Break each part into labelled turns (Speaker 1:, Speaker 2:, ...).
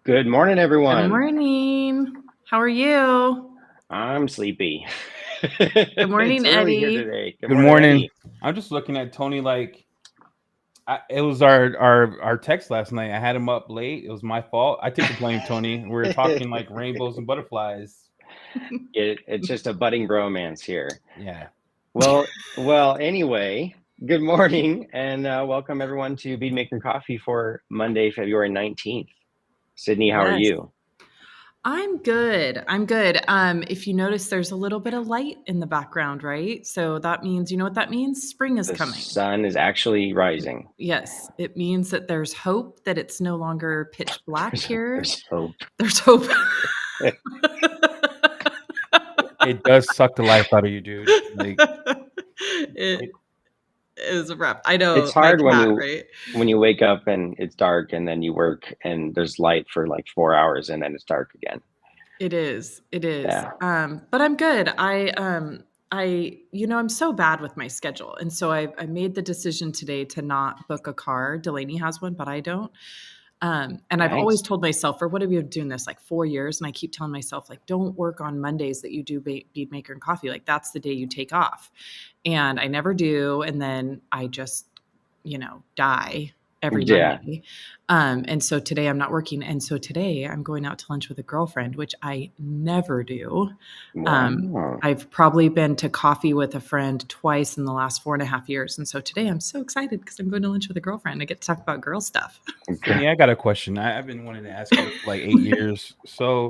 Speaker 1: Good morning,
Speaker 2: Good
Speaker 1: everyone.
Speaker 2: morning. How are you?
Speaker 1: I'm sleepy.
Speaker 2: Good
Speaker 1: It's
Speaker 2: morning,
Speaker 1: early here
Speaker 2: Eddie.
Speaker 1: today. Good
Speaker 3: Good
Speaker 1: morning,
Speaker 3: morning.
Speaker 1: Eddie.
Speaker 3: I'm just looking at Tony like it was our text last night. I had him up late. It was my fault. I take the blame, Tony. We were talking like rainbows and butterflies.
Speaker 1: It's just a budding bromance here.
Speaker 3: Yeah.
Speaker 1: Anyway, good morning and welcome everyone to Bead Maker Coffee for Monday, February 19th. Sydney, how are
Speaker 2: Yes.
Speaker 1: you?
Speaker 2: I'm good. I'm good. If you notice, there's a little bit of light in the background, right? So that means, you know what that means? Spring is
Speaker 1: The
Speaker 2: coming.
Speaker 1: sun is actually rising.
Speaker 2: Yes. It means that there's hope, that it's no longer pitch black here.
Speaker 1: There's hope.
Speaker 2: There's hope.
Speaker 3: It does suck the life out of you, dude. Like
Speaker 2: It
Speaker 3: it,
Speaker 2: is rough. I
Speaker 1: It's
Speaker 2: know, my
Speaker 1: hard when
Speaker 2: cat,
Speaker 1: you
Speaker 2: right?
Speaker 1: when you wake up and it's dark and then you work and there's light for like 4 hours and then it's dark again.
Speaker 2: It is. It is.
Speaker 1: Yeah.
Speaker 2: But I'm good. I'm so bad with my schedule. And so I made the decision today to not book a car. Delaney has one, but I don't. And I've always
Speaker 1: Nice.
Speaker 2: told myself, for what have you been doing this like 4 years? And I keep telling myself, like, don't work on Mondays that you do bead maker and coffee. Like that's the day you take off. And I never do. And then I just, die every
Speaker 1: Yeah.
Speaker 2: Monday. And so today I'm not working. And so today I'm going out to lunch with a girlfriend, which I never do.
Speaker 1: Wow.
Speaker 2: I've probably been to coffee with a friend twice in the last 4.5 years. And so today I'm so excited because I'm going to lunch with a girlfriend. I get to talk about girl stuff.
Speaker 3: Sydney, I got a question. I've been wanting to ask you for like 8 years. So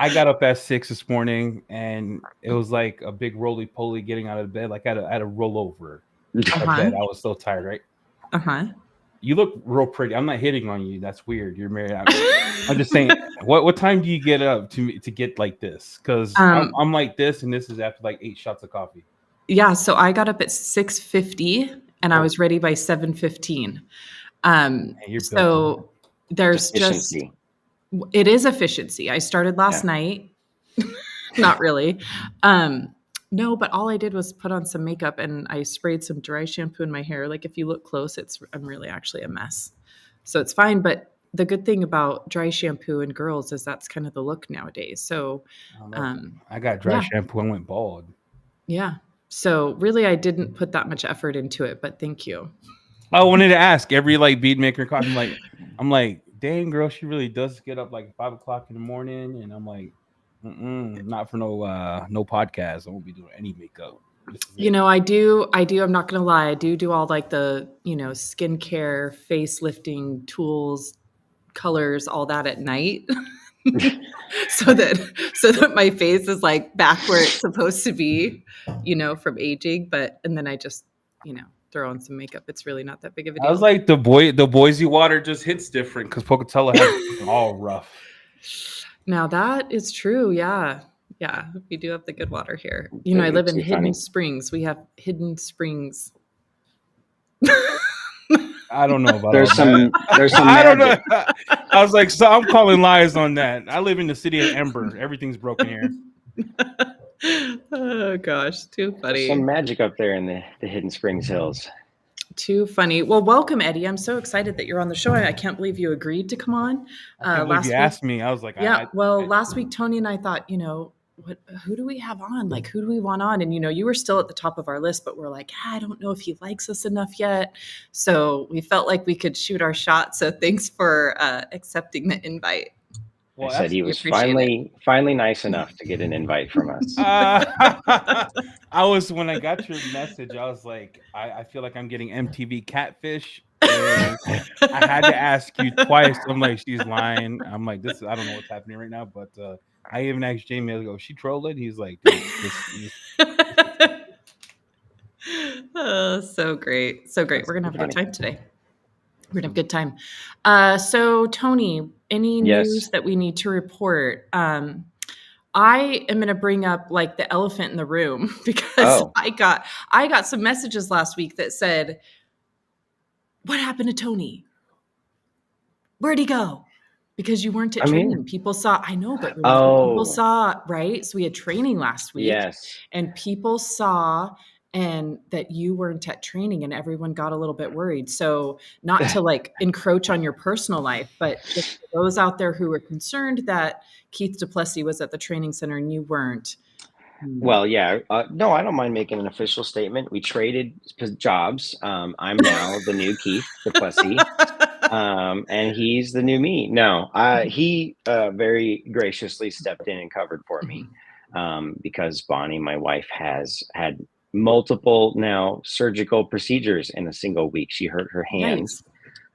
Speaker 3: I got up at 6 this morning and it was like a big roly poly getting out of bed. Like I had to roll over a
Speaker 2: Uh-huh.
Speaker 3: bed. I was so tired, right?
Speaker 2: Uh-huh.
Speaker 3: You look real pretty. I'm not hitting on you. That's weird. You're married. I'm just saying. What time do you get up to get like this? Because
Speaker 2: um,
Speaker 3: I'm like this, and this is after like 8 shots of coffee.
Speaker 2: yeah, so I got up at 6:50 and I
Speaker 3: Oh,
Speaker 2: was ready by 7:15. Um,
Speaker 3: hey, you're built different.
Speaker 2: so there's just
Speaker 1: Efficiency.
Speaker 2: it is efficiency. I started last
Speaker 1: Yeah.
Speaker 2: night. Not really. Um, no, but all I did was put on some makeup and I sprayed some dry shampoo in my hair. Like if you look close, I'm really actually a mess. So it's fine. But the good thing about dry shampoo in girls is that's kind of the look nowadays. So
Speaker 3: I love that.
Speaker 2: um,
Speaker 3: I got dry
Speaker 2: yeah,
Speaker 3: shampoo and went bald.
Speaker 2: yeah. So really I didn't put that much effort into it, but thank you.
Speaker 3: I wanted to ask every like bead maker coffee. I'm like, dang girl, she really does get up like 5 o'clock in the morning, and I'm like, not for no podcast. I won't be doing any makeup. This is it.
Speaker 2: I do. I'm not going to lie. I do all like the, skincare, face lifting tools, colors, all that at night. so that my face is like back where it's supposed to be, from aging. And then I just, throw on some makeup. It's really not that big of a
Speaker 3: I was
Speaker 2: deal.
Speaker 3: like the Boise water just hits different because Pocatello has all rough.
Speaker 2: Now that is true. Yeah. Yeah. We do have the good water here. I
Speaker 1: You're
Speaker 2: live in
Speaker 1: too
Speaker 2: Hidden
Speaker 1: funny.
Speaker 2: Springs. We have Hidden Springs.
Speaker 3: I don't know about all
Speaker 1: There's
Speaker 3: that.
Speaker 1: some
Speaker 3: I don't know.
Speaker 1: magic.
Speaker 3: I was like, so I'm calling lies on that. I live in the city of Ember. Everything's broken here.
Speaker 2: Oh gosh, too
Speaker 1: There's some
Speaker 2: funny.
Speaker 1: magic up there in the Hidden Springs Hills.
Speaker 2: Too funny. Well, welcome, Eddie. I'm so excited that you're on the show. I can't believe you agreed to come on
Speaker 3: I can't believe you
Speaker 2: last week.
Speaker 3: asked me. I was like,
Speaker 2: Yeah, well, last week Tony and I thought, who do we have on? Like, who do we want on? And you were still at the top of our list, but we're like, I don't know if he likes us enough yet. So we felt like we could shoot our shot. So thanks for accepting the invite.
Speaker 1: I
Speaker 3: well,
Speaker 1: said
Speaker 3: that's
Speaker 1: he
Speaker 2: We
Speaker 1: was
Speaker 2: appreciate it.
Speaker 1: finally nice enough to get an invite from us.
Speaker 3: I was when I got your message, I was like, I feel like I'm getting MTV catfish, and I had to ask you twice. I'm like, she's lying. I'm like, this. I don't know what's happening right now, but I even asked Jamie. I go, she trolling? He's like, dude, this is fake.
Speaker 2: Oh, so great. So great.
Speaker 1: That's
Speaker 2: We're going to
Speaker 1: too
Speaker 2: have a good
Speaker 1: funny.
Speaker 2: time today. We're going to have a good time. So, Tony, any
Speaker 1: Yes.
Speaker 2: news that we need to report? I am going to bring up like the elephant in the room because
Speaker 1: Oh,
Speaker 2: I got some messages last week that said, "What happened to Tony? Where'd he go?" Because you weren't at
Speaker 1: I'm here.
Speaker 2: training. People saw, I know, but remember, people
Speaker 1: Oh,
Speaker 2: saw, right? So we had training last week
Speaker 1: yes.
Speaker 2: and people saw and that you weren't at training and everyone got a little bit worried. So not to like encroach on your personal life, but just for those out there who were concerned that Keith Duplessis was at the training center and you weren't.
Speaker 1: Well, yeah, no, I don't mind making an official statement. We traded jobs. I'm now the new Keith Duplessis, and he's the new me. No, he very graciously stepped in and covered for me because Bonnie, my wife, has had multiple now surgical procedures in a single week. She hurt her hand.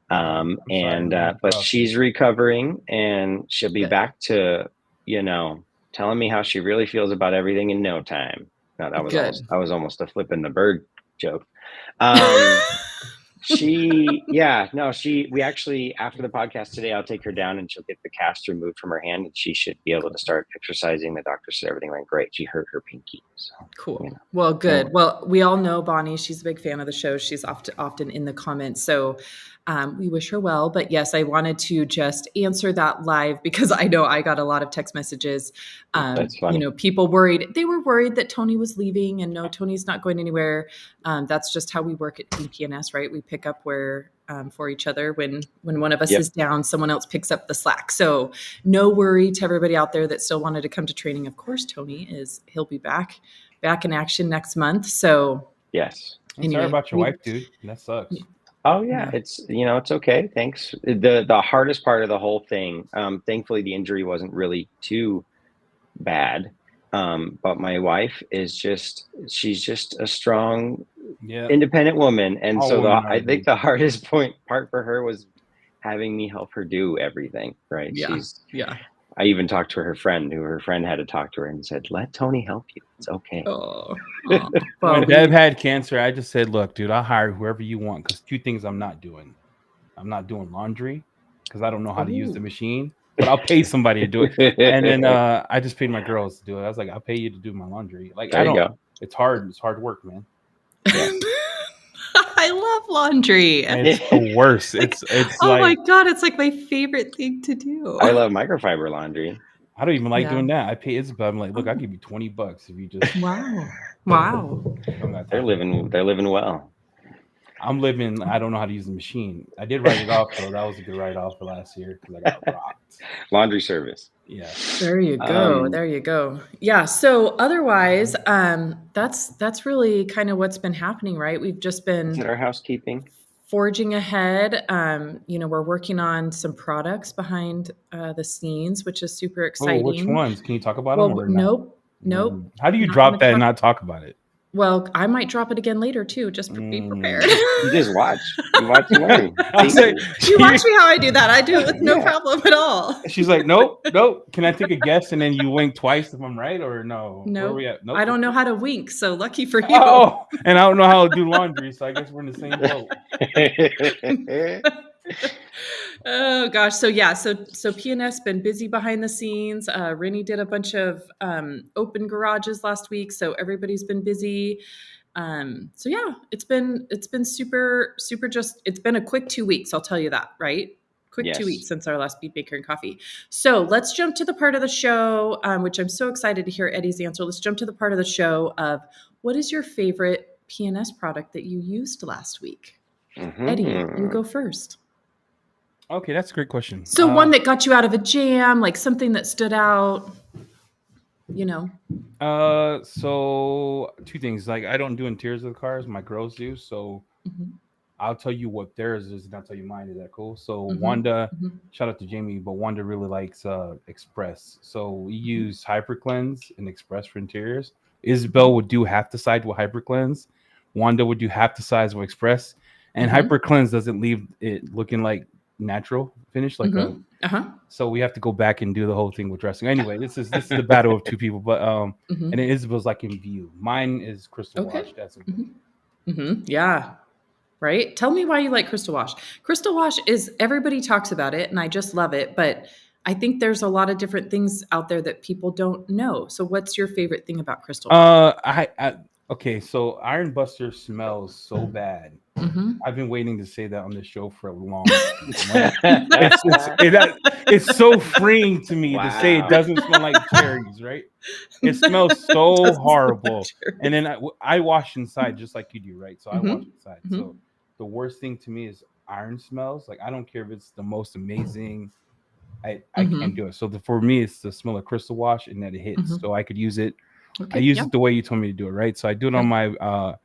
Speaker 2: Nice.
Speaker 1: But she's recovering and she'll be
Speaker 2: Good.
Speaker 1: back to, telling me how she really feels about everything in no time. No, that was almost a flipping the bird joke. We actually, after the podcast today, I'll take her down and she'll get the cast removed from her hand and she should be able to start exercising. The doctor said everything went great. She hurt her pinky. So,
Speaker 2: cool. Well, good. Well, we all know Bonnie. She's a big fan of the show. She's often in the comments. So we wish her well. But yes, I wanted to just answer that live because I know I got a lot of text messages.
Speaker 1: That's funny.
Speaker 2: People worried. They were worried that Tony was leaving, and no, Tony's not going anywhere. That's just how we work at Team P&S, right? We pick up where for each other. When one of us is down, someone else picks up the slack. So no worry to everybody out there that still wanted to come to training. Of course, he'll be back in action next month. So
Speaker 1: yes.
Speaker 3: Anyway, sorry about your wife, dude. That sucks.
Speaker 1: Oh yeah. It's okay. Thanks. The hardest part of the whole thing, thankfully the injury wasn't really too bad. But my wife she's just a strong, independent woman. And I think the hardest part for her was having me help her do everything. Right.
Speaker 2: Yeah.
Speaker 1: I even talked to her friend had to talk to her and said, let Tony help you. It's okay.
Speaker 2: Oh.
Speaker 3: When Deb had cancer, I just said, look, dude, I'll hire whoever you want. Because 2 things I'm not doing. I'm not doing laundry because I don't know how to use the machine, but I'll pay somebody to do it. And then I just paid my girls to do it. I was like, I'll pay you to do my laundry. Like,
Speaker 1: there you go.
Speaker 3: It's hard. It's hard work, man.
Speaker 2: Yeah. I love laundry.
Speaker 3: And it's the worst. It's
Speaker 2: my God, it's like my favorite thing to do.
Speaker 1: I love microfiber laundry.
Speaker 3: I don't even like doing that. I pay Isabel. I'm like, look, I'll give you $20 if you just
Speaker 2: Wow.
Speaker 1: They're living well.
Speaker 3: I'm living. I don't know how to use the machine. I did write it off though. That was a good write-off for last year because I got rocked.
Speaker 1: Laundry service.
Speaker 3: Yeah.
Speaker 2: There you go. Yeah. So otherwise, that's really kind of what's been happening, right? We've just been
Speaker 1: our housekeeping
Speaker 2: forging ahead. We're working on some products behind the scenes, which is super exciting.
Speaker 3: Oh, which ones? Can you talk about them? Or
Speaker 2: nope.
Speaker 3: How do you drop that and not talk about it?
Speaker 2: Well, I might drop it again later too. Just be prepared.
Speaker 1: You just watch. You watch and learn.
Speaker 2: You watch me how I do that. I do it with no problem at all.
Speaker 3: She's like, nope. Can I take a guess? And then you wink twice if I'm right or no?
Speaker 2: No.
Speaker 3: Nope.
Speaker 2: I don't know how to wink, so lucky for you.
Speaker 3: Oh, and I don't know how to do laundry, so I guess we're in the same boat.
Speaker 2: Oh gosh. So P&S been busy behind the scenes. Rennie did a bunch of open garages last week. So everybody's been busy. It's been super, it's been a quick 2 weeks. I'll tell you that, right? Quick 2 weeks since our last Bead Maker and Coffee. So let's jump to the part of the show, which I'm so excited to hear Eddie's answer. Let's jump to the part of the show of what is your favorite P&S product that you used last week? Mm-hmm. Eddie, you go first.
Speaker 3: Okay, that's a great question.
Speaker 2: So one that got you out of a jam, like something that stood out,
Speaker 3: So 2 things. Like I don't do interiors of the cars, my girls do. So I'll tell you what theirs is, and I'll tell you mine. Is that cool? So Wanda, shout out to Jamie, but Wanda really likes Express. So we use Hyper Cleanse and Express for interiors. Isabel would do half the side with Hyper Cleanse. Wanda would do half the size with Express. And Hyper Cleanse doesn't leave it looking like natural finish so we have to go back and do the whole thing with dressing. Anyway, this is the battle of 2 people, but and then Isabel's like in view. Mine is Crystal Wash. That's
Speaker 2: yeah, right. Tell me why you like Crystal Wash. Crystal Wash is, everybody talks about it and I just love it, but I think there's a lot of different things out there that people don't know. So what's your favorite thing about Crystal Wash?
Speaker 3: Okay, so Iron Buster smells so bad.
Speaker 2: Mm-hmm.
Speaker 3: I've been waiting to say that on the show for a long time. Like, it's so freeing to me to say it
Speaker 1: Wow.
Speaker 3: doesn't smell like cherries, right? It smells so horrible. And then I wash inside just like you do, right? So I wash
Speaker 2: Mm-hmm.
Speaker 3: inside.
Speaker 2: Mm-hmm.
Speaker 3: So the worst thing to me is iron smells. Like I don't care if it's the most amazing. I can't
Speaker 2: Mm-hmm.
Speaker 3: do it. So for me, it's the smell of crystal wash and that it hits.
Speaker 2: Mm-hmm.
Speaker 3: So I could use it. I
Speaker 2: Okay.
Speaker 3: use
Speaker 2: Yeah.
Speaker 3: it the way you told me to do it, right? So I do it on
Speaker 2: Yep.
Speaker 3: my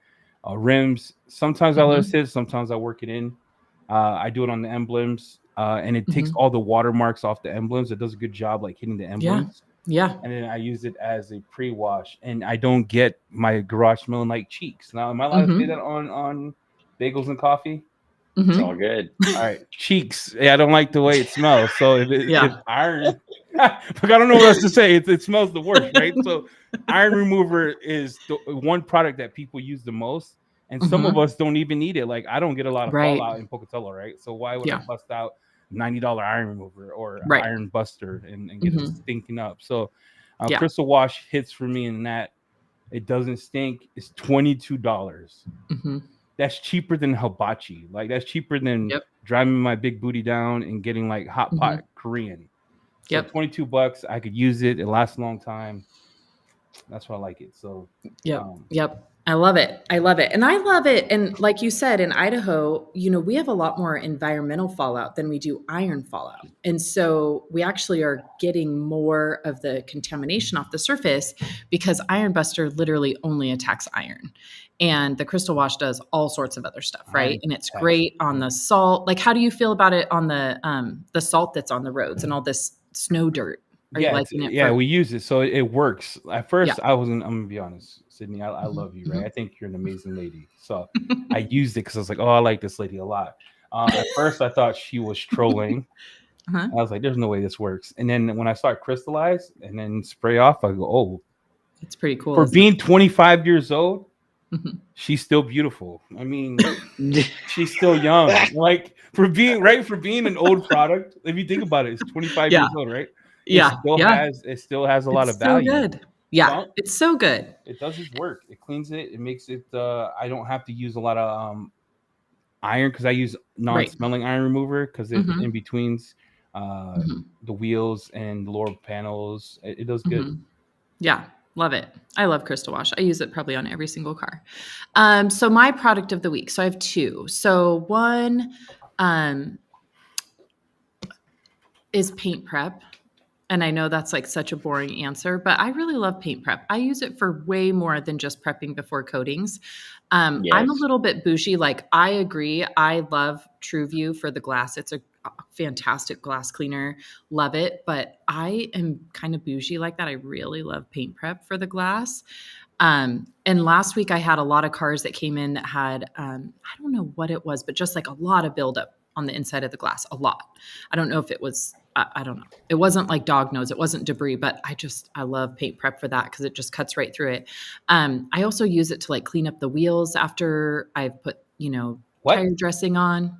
Speaker 3: rims. Sometimes I let it
Speaker 2: Mm-hmm.
Speaker 3: sit. Sometimes I work it in. I do it on the emblems, and it takes
Speaker 2: Mm-hmm.
Speaker 3: all the watermarks off the emblems. It does a good job, like hitting the
Speaker 2: Yeah.
Speaker 3: emblems.
Speaker 2: Yeah.
Speaker 3: And then I use it as a pre-wash, and I don't get my garage smelling like cheeks. Now, am I allowed to say
Speaker 2: Mm-hmm.
Speaker 3: that on bagels and coffee?
Speaker 1: It's all
Speaker 2: Mm-hmm.
Speaker 1: good.
Speaker 3: All right, cheeks. Yeah, I don't like the way it smells. So if
Speaker 2: Yeah.
Speaker 3: iron, like I don't know what else to say. It smells the worst, right? So iron remover is the one product that people use the most, and some of
Speaker 2: Mm-hmm.
Speaker 3: us don't even need it. Like I don't get a lot of
Speaker 2: Right.
Speaker 3: fallout in Pocatello, right? So why would I
Speaker 2: Yeah.
Speaker 3: bust out $90 iron remover or
Speaker 2: Right.
Speaker 3: iron buster and get it
Speaker 2: Mm-hmm.
Speaker 3: stinking up? So
Speaker 2: Yeah.
Speaker 3: crystal wash hits for me in that it doesn't stink. It's $22.
Speaker 2: Mm-hmm.
Speaker 3: That's cheaper than hibachi. Like that's cheaper than
Speaker 2: Yep.
Speaker 3: driving my big booty down and getting like hot
Speaker 2: Mm-hmm.
Speaker 3: pot Korean. So
Speaker 2: Yep.
Speaker 3: $22, I could use it. It lasts a long time. That's why I like it. So,
Speaker 2: Yep.
Speaker 3: um,
Speaker 2: Yep. I love it. I love it. And I love it. And like you said, in Idaho, we have a lot more environmental fallout than we do iron fallout. And so we actually are getting more of the contamination off the surface because Iron Buster literally only attacks iron. And the Crystal Wash does all sorts of other stuff, right?
Speaker 3: iron
Speaker 2: And it's
Speaker 3: tax.
Speaker 2: great on the salt. Like, how do you feel about it on the salt that's on the roads and all this snow dirt? Are you
Speaker 3: Yeah,
Speaker 2: liking it
Speaker 3: yeah,
Speaker 2: for?
Speaker 3: we use it, so it works. At
Speaker 2: Yeah.
Speaker 3: first, I wasn't. I'm gonna be honest, Sydney. I
Speaker 2: Mhm.
Speaker 3: love you, right? I think you're an amazing lady. So I used it because I was like, oh, I like this lady a lot. At first, I thought she was trolling.
Speaker 2: Uh-huh.
Speaker 3: I was like, there's no way this works. And then when I start crystallize and then spray off, I go, oh,
Speaker 2: It's pretty cool,
Speaker 3: for
Speaker 2: isn't it?
Speaker 3: being 25 years old,
Speaker 2: Mhm.
Speaker 3: she's still beautiful. I mean, she's still young. Like for being an old product, if you think about it, it's 25
Speaker 2: Yeah.
Speaker 3: years old, right?
Speaker 2: Yeah. Yeah.
Speaker 3: It still has a lot of
Speaker 2: It's so
Speaker 3: value.
Speaker 2: good. Yeah.
Speaker 3: So
Speaker 2: It's so good.
Speaker 3: it does its work. It cleans it. It makes it I don't have to use a lot of iron because I use
Speaker 2: Right.
Speaker 3: non-smelling iron remover because it
Speaker 2: Mhm.
Speaker 3: in betweens uh
Speaker 2: Mhm.
Speaker 3: the wheels and the lower panels. It does good.
Speaker 2: Mhm. Yeah. Love it. I love Crystal Wash. I use it probably on every single car. So my product of the week. So I have two. So one is paint prep. And I know that's like such a boring answer, but I really love paint prep. I use it for way more than just prepping before coatings. I'm a
Speaker 1: Yes.
Speaker 2: little bit bougie. Like I agree. I love TrueView for the glass. It's a fantastic glass cleaner. Love it. But I am kind of bougie like that. I really love paint prep for the glass. And last week I had a lot of cars that came in that had, I don't know what it was, but just like a lot of buildup on the inside of the glass, a lot. I don't know if it was, I don't know. It wasn't like dog nose. It wasn't debris, but I love paint prep for that because it just cuts right through it. I also use it to like clean up the wheels after I've put,
Speaker 3: What?
Speaker 2: tire dressing on.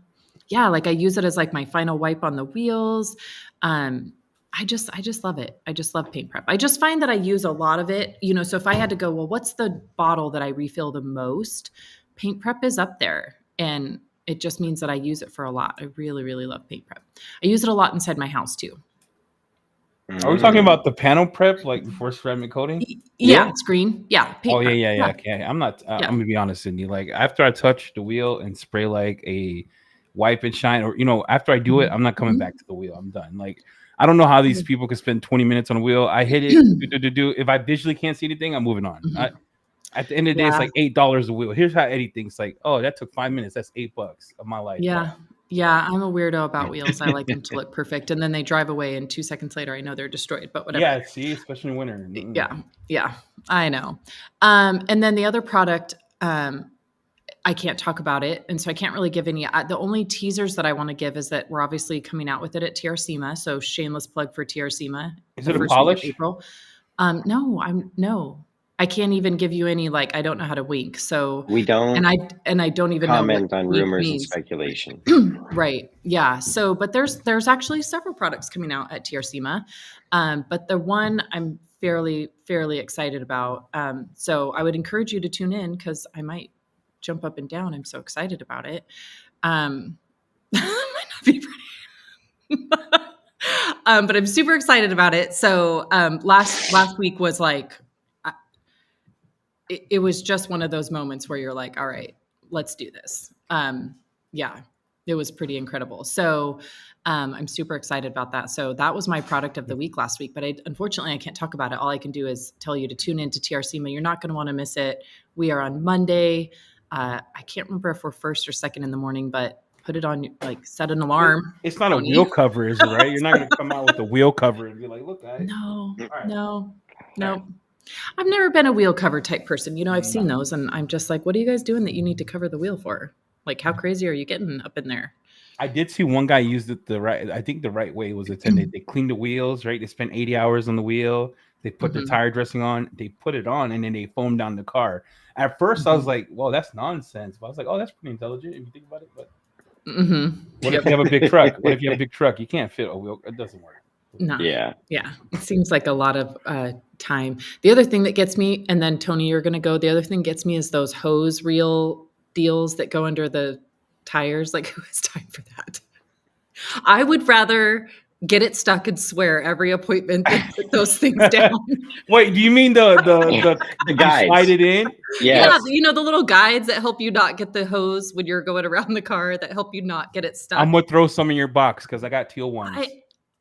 Speaker 2: Yeah. Like I use it as like my final wipe on the wheels. I just love it. I just love paint prep. I just find that I use a lot of it, so if I had to go, well, what's the bottle that I refill the most? Paint prep is up there. And it just means that I use it for a lot. I really, really love paint prep. I use it a lot inside my house too.
Speaker 3: Are we talking
Speaker 1: Mm.
Speaker 3: about the panel prep like before ceramic coating?
Speaker 2: Yeah,
Speaker 1: Yeah.
Speaker 2: screen. Yeah,
Speaker 3: Oh
Speaker 2: paint
Speaker 3: yeah,
Speaker 2: prep.
Speaker 3: yeah, yeah. Okay, I'm not.
Speaker 2: Yeah.
Speaker 3: I'm gonna be honest, Sydney. Like after I touch the wheel and spray like a wipe and shine, or after I do it, I'm not coming
Speaker 2: Mhm.
Speaker 3: back to the wheel. I'm done. Like I don't know how these
Speaker 2: Mhm.
Speaker 3: people can spend 20 minutes on a wheel. I hit it. Do. If I visually can't see anything, I'm moving on.
Speaker 2: Mhm.
Speaker 3: At the end of the day, it's
Speaker 2: Yeah.
Speaker 3: like $8 a wheel. Here's how Eddie thinks. Like, oh, that took 5 minutes. That's $8 of my life.
Speaker 2: Yeah. Yeah. I'm a weirdo about wheels. I like them to look perfect. And then they drive away, and 2 seconds later, I know they're destroyed, but whatever.
Speaker 3: Yeah. See, especially in winter.
Speaker 2: Yeah. Yeah. I know. And then the other product, I can't talk about it. And so I can't really give any. The only teasers that I want to give is that we're obviously coming out with it at TRCMA. So shameless plug for TRCMA.
Speaker 3: Is
Speaker 2: The
Speaker 3: it a
Speaker 2: first week of
Speaker 3: polish?
Speaker 2: April. No. I can't even give you any, like, I don't know how to wink. So,
Speaker 1: We don't
Speaker 2: and I don't even know what
Speaker 1: comment on
Speaker 2: wink
Speaker 1: rumors and
Speaker 2: means.
Speaker 1: speculation.
Speaker 2: Right. Yeah. So, but there's actually several products coming out at TRCMA. But the one I'm fairly excited about. So I would encourage you to tune in because I might jump up and down. I'm so excited about it. Might not be pretty. But I'm super excited about it. So last week was like, it was just one of those moments where you're like, all right, let's do this. Yeah, it was pretty incredible. So I'm super excited about that. So that was my product of the week last week, but unfortunately I can't talk about it. All I can do is tell you to tune into TRCMA. You're not going to want to miss it. We are on Monday. I can't remember if we're first or second in the morning, but put it on, like, set an alarm.
Speaker 3: It's not
Speaker 2: Tony.
Speaker 3: a wheel cover, is it? Right? You're not going to come out with a wheel cover and be like, "Look, guys."
Speaker 2: No,
Speaker 3: right.
Speaker 2: no. I've never been a wheel cover type person. You know, I've seen those and I'm just like, what are you guys doing that you need to cover the wheel for? Like, how crazy are you getting up in there?
Speaker 3: I did see one guy used it I think the right way was intended. They cleaned the wheels, right? They spent 80 hours on the wheel. They put their tire dressing on. They put it on, and then they foamed down the car. At first, I was like, well, that's nonsense. But I was like, oh, that's pretty intelligent if you think about it. But what if you have a big truck? What if you have a big truck? You can't fit a wheel. It doesn't work.
Speaker 2: No.
Speaker 1: Yeah.
Speaker 2: It seems like a lot of time. The other thing that gets me, and then Tony, you're going to go, the other thing gets me is those hose reel deals that go under the tires. Like, who has time for that? I would rather get it stuck and swear every appointment than put those things down.
Speaker 3: Wait, do you mean the
Speaker 1: guides?
Speaker 3: Slide it in?
Speaker 1: Yes.
Speaker 2: Yeah, you know, the little guides that help you not get the hose when you're going around the car, that help you not get it stuck.
Speaker 3: I'm gonna throw some in your box because I got teal ones.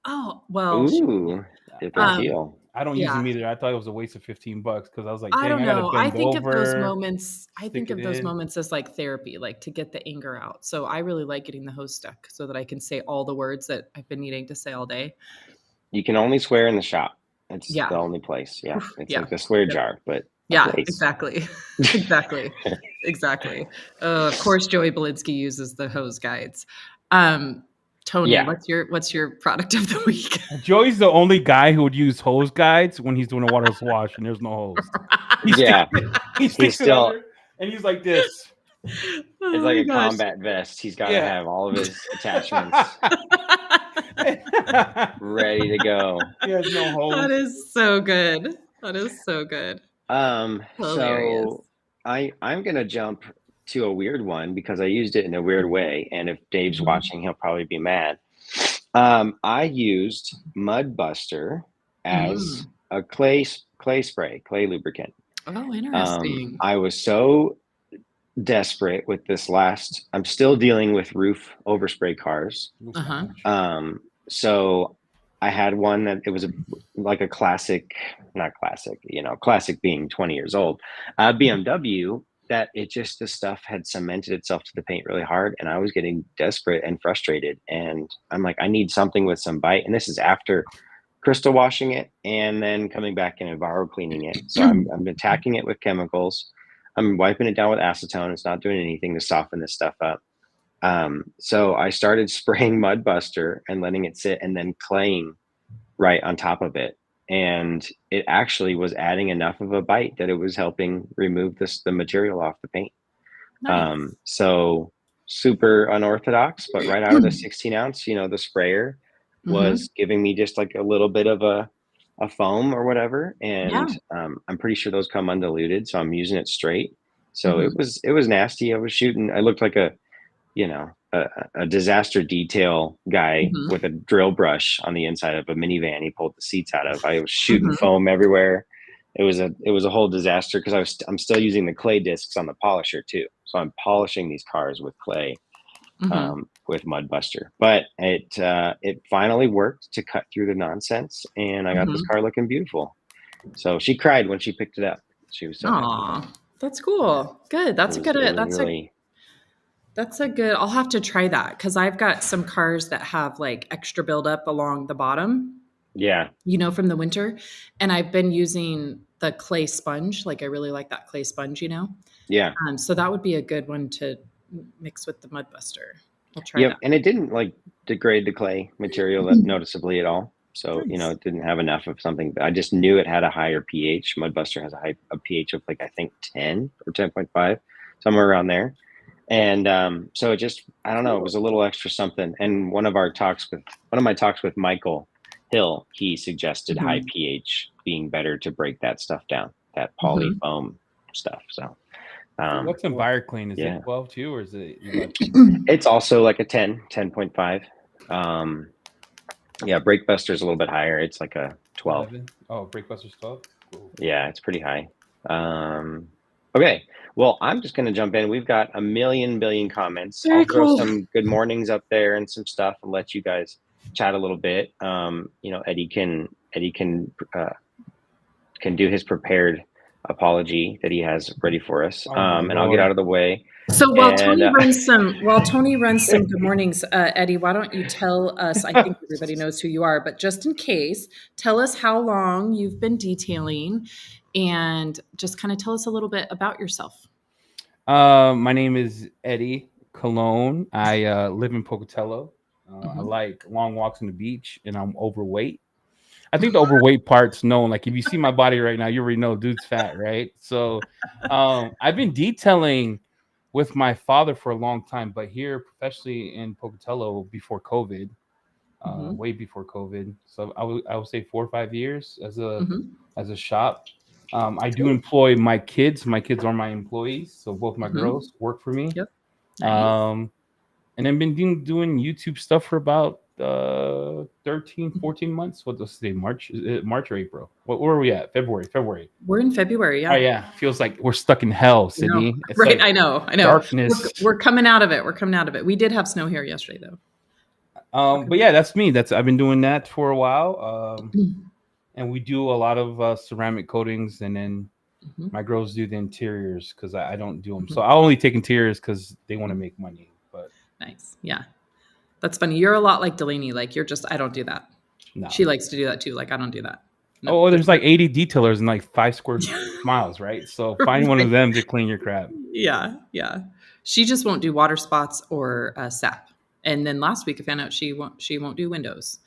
Speaker 1: Ooh, different deal.
Speaker 3: I don't use them either. I thought it was a waste of $15 because I was like,
Speaker 2: I don't know. I think of those
Speaker 3: over,
Speaker 2: moments. I think of those moments as like therapy, like to get the anger out. So I really like getting the hose stuck so that I can say all the words that I've been needing to say all day.
Speaker 1: You can only swear in the shop. It's the only place. Yeah, it's like the swear jar, but
Speaker 2: exactly, exactly. Of course, Joey Belinsky uses the hose guides. Tony, what's your product of the week?
Speaker 3: Joey's the only guy who would use hose guides when he's doing a water wash and there's no hose. He's still and he's like this.
Speaker 1: It's like a combat vest. He's got to have all of his attachments ready to go.
Speaker 3: He has no hose.
Speaker 2: That is so good.
Speaker 1: So I'm gonna jump to a weird one because I used it in a weird way, and if Dave's watching, he'll probably be mad. I used Mud Buster as a clay lubricant.
Speaker 2: Oh, interesting.
Speaker 1: I was so desperate with this last. I'm still dealing with roof overspray cars. So I had one that it was like a classic, not classic, classic being 20 years old, BMW, that the stuff had cemented itself to the paint really hard. And I was getting desperate and frustrated. And I'm like, I need something with some bite. And this is after crystal washing it and then coming back and Enviro cleaning it. So I'm attacking it with chemicals. I'm wiping it down with acetone. It's not doing anything to soften this stuff up. So I started spraying Mud Buster and letting it sit and then claying right on top of it. And it actually was adding enough of a bite that it was helping remove the material off the paint. Nice. So super unorthodox, but right out of the 16 ounce, the sprayer was giving me just like a little bit of a foam or whatever. And I'm pretty sure those come undiluted. So I'm using it straight. So it was nasty. I looked like a disaster detail guy with a drill brush on the inside of a minivan he pulled the seats out of. I was shooting foam everywhere. It was a whole disaster because I'm still using the clay discs on the polisher too. So I'm polishing these cars with clay with Mud Buster. But it finally worked to cut through the nonsense, and I got this car looking beautiful. So she cried when she picked it up. She was so happy.
Speaker 2: That's cool. Good. That's a good, I'll have to try that because I've got some cars that have like extra buildup along the bottom.
Speaker 1: Yeah.
Speaker 2: From the winter. And I've been using the clay sponge. Like I really like that clay sponge,
Speaker 1: Yeah.
Speaker 2: So that would be a good one to mix with the Mud Buster. I'll try that.
Speaker 1: And it didn't like degrade the clay material noticeably at all. So,
Speaker 2: Nice.
Speaker 1: it didn't have enough of something. I just knew it had a higher pH. Mudbuster has a pH of like, I think 10 or 10.5, somewhere around there. And so it just, I don't know, it was a little extra something. And one of my talks with Michael Hill, he suggested high pH being better to break that stuff down, that poly foam stuff. So
Speaker 3: What's in BioClean? Is
Speaker 1: yeah.
Speaker 3: it 12 too, or is it 11?
Speaker 1: It's also like a 10.5. Yeah, Breakbuster's a little bit higher. It's like a 12.
Speaker 3: 11? Oh, Breakbuster's 12? Cool.
Speaker 1: Yeah, it's pretty high. Okay, well, I'm just going to jump in. We've got a billion comments.
Speaker 2: Very
Speaker 1: I'll throw
Speaker 2: cool.
Speaker 1: some good mornings up there and some stuff and let you guys chat a little bit. Eddie can do his prepared apology that he has ready for us.
Speaker 3: Oh,
Speaker 1: and I'll get out of the way.
Speaker 2: So while
Speaker 1: And,
Speaker 2: Tony runs some good mornings, Eddie, why don't you tell us? I think everybody knows who you are, but just in case, tell us how long you've been detailing, and just kind of tell us a little bit about yourself.
Speaker 3: My name is Eddie Cologne. I live in Pocatello. I like long walks on the beach, and I'm overweight. I think the overweight part's known. Like, if you see my body right now, you already know dude's fat, right? So I've been detailing with my father for a long time, but here professionally in Pocatello before COVID, way before COVID. So I would say 4 or 5 years as a shop. I do employ my kids. My kids are my employees. So both my girls work for me.
Speaker 2: Yep. Nice.
Speaker 3: And I've been doing YouTube stuff for about 13, 14 months. What was today? March or April? Where are we at? February.
Speaker 2: We're in February. Yeah.
Speaker 3: Oh yeah. Feels like we're stuck in hell, Sydney.
Speaker 2: It's right. Like I know.
Speaker 3: Darkness.
Speaker 2: We're coming out of it. We did have snow here yesterday though.
Speaker 3: But yeah, that's me. I've been doing that for a while. And we do a lot of ceramic coatings, and then my girls do the interiors because I don't do them. So I only take interiors because they want to make money. But
Speaker 2: nice. Yeah. That's funny. You're a lot like Delaney. Like, I don't do that. No. She likes to do that too. Like, I don't do that.
Speaker 3: No. Oh, there's like 80 detailers in like 5 square miles, right? So find one of them to clean your crap.
Speaker 2: Yeah. Yeah. She just won't do water spots or sap. And then last week I found out she won't do windows.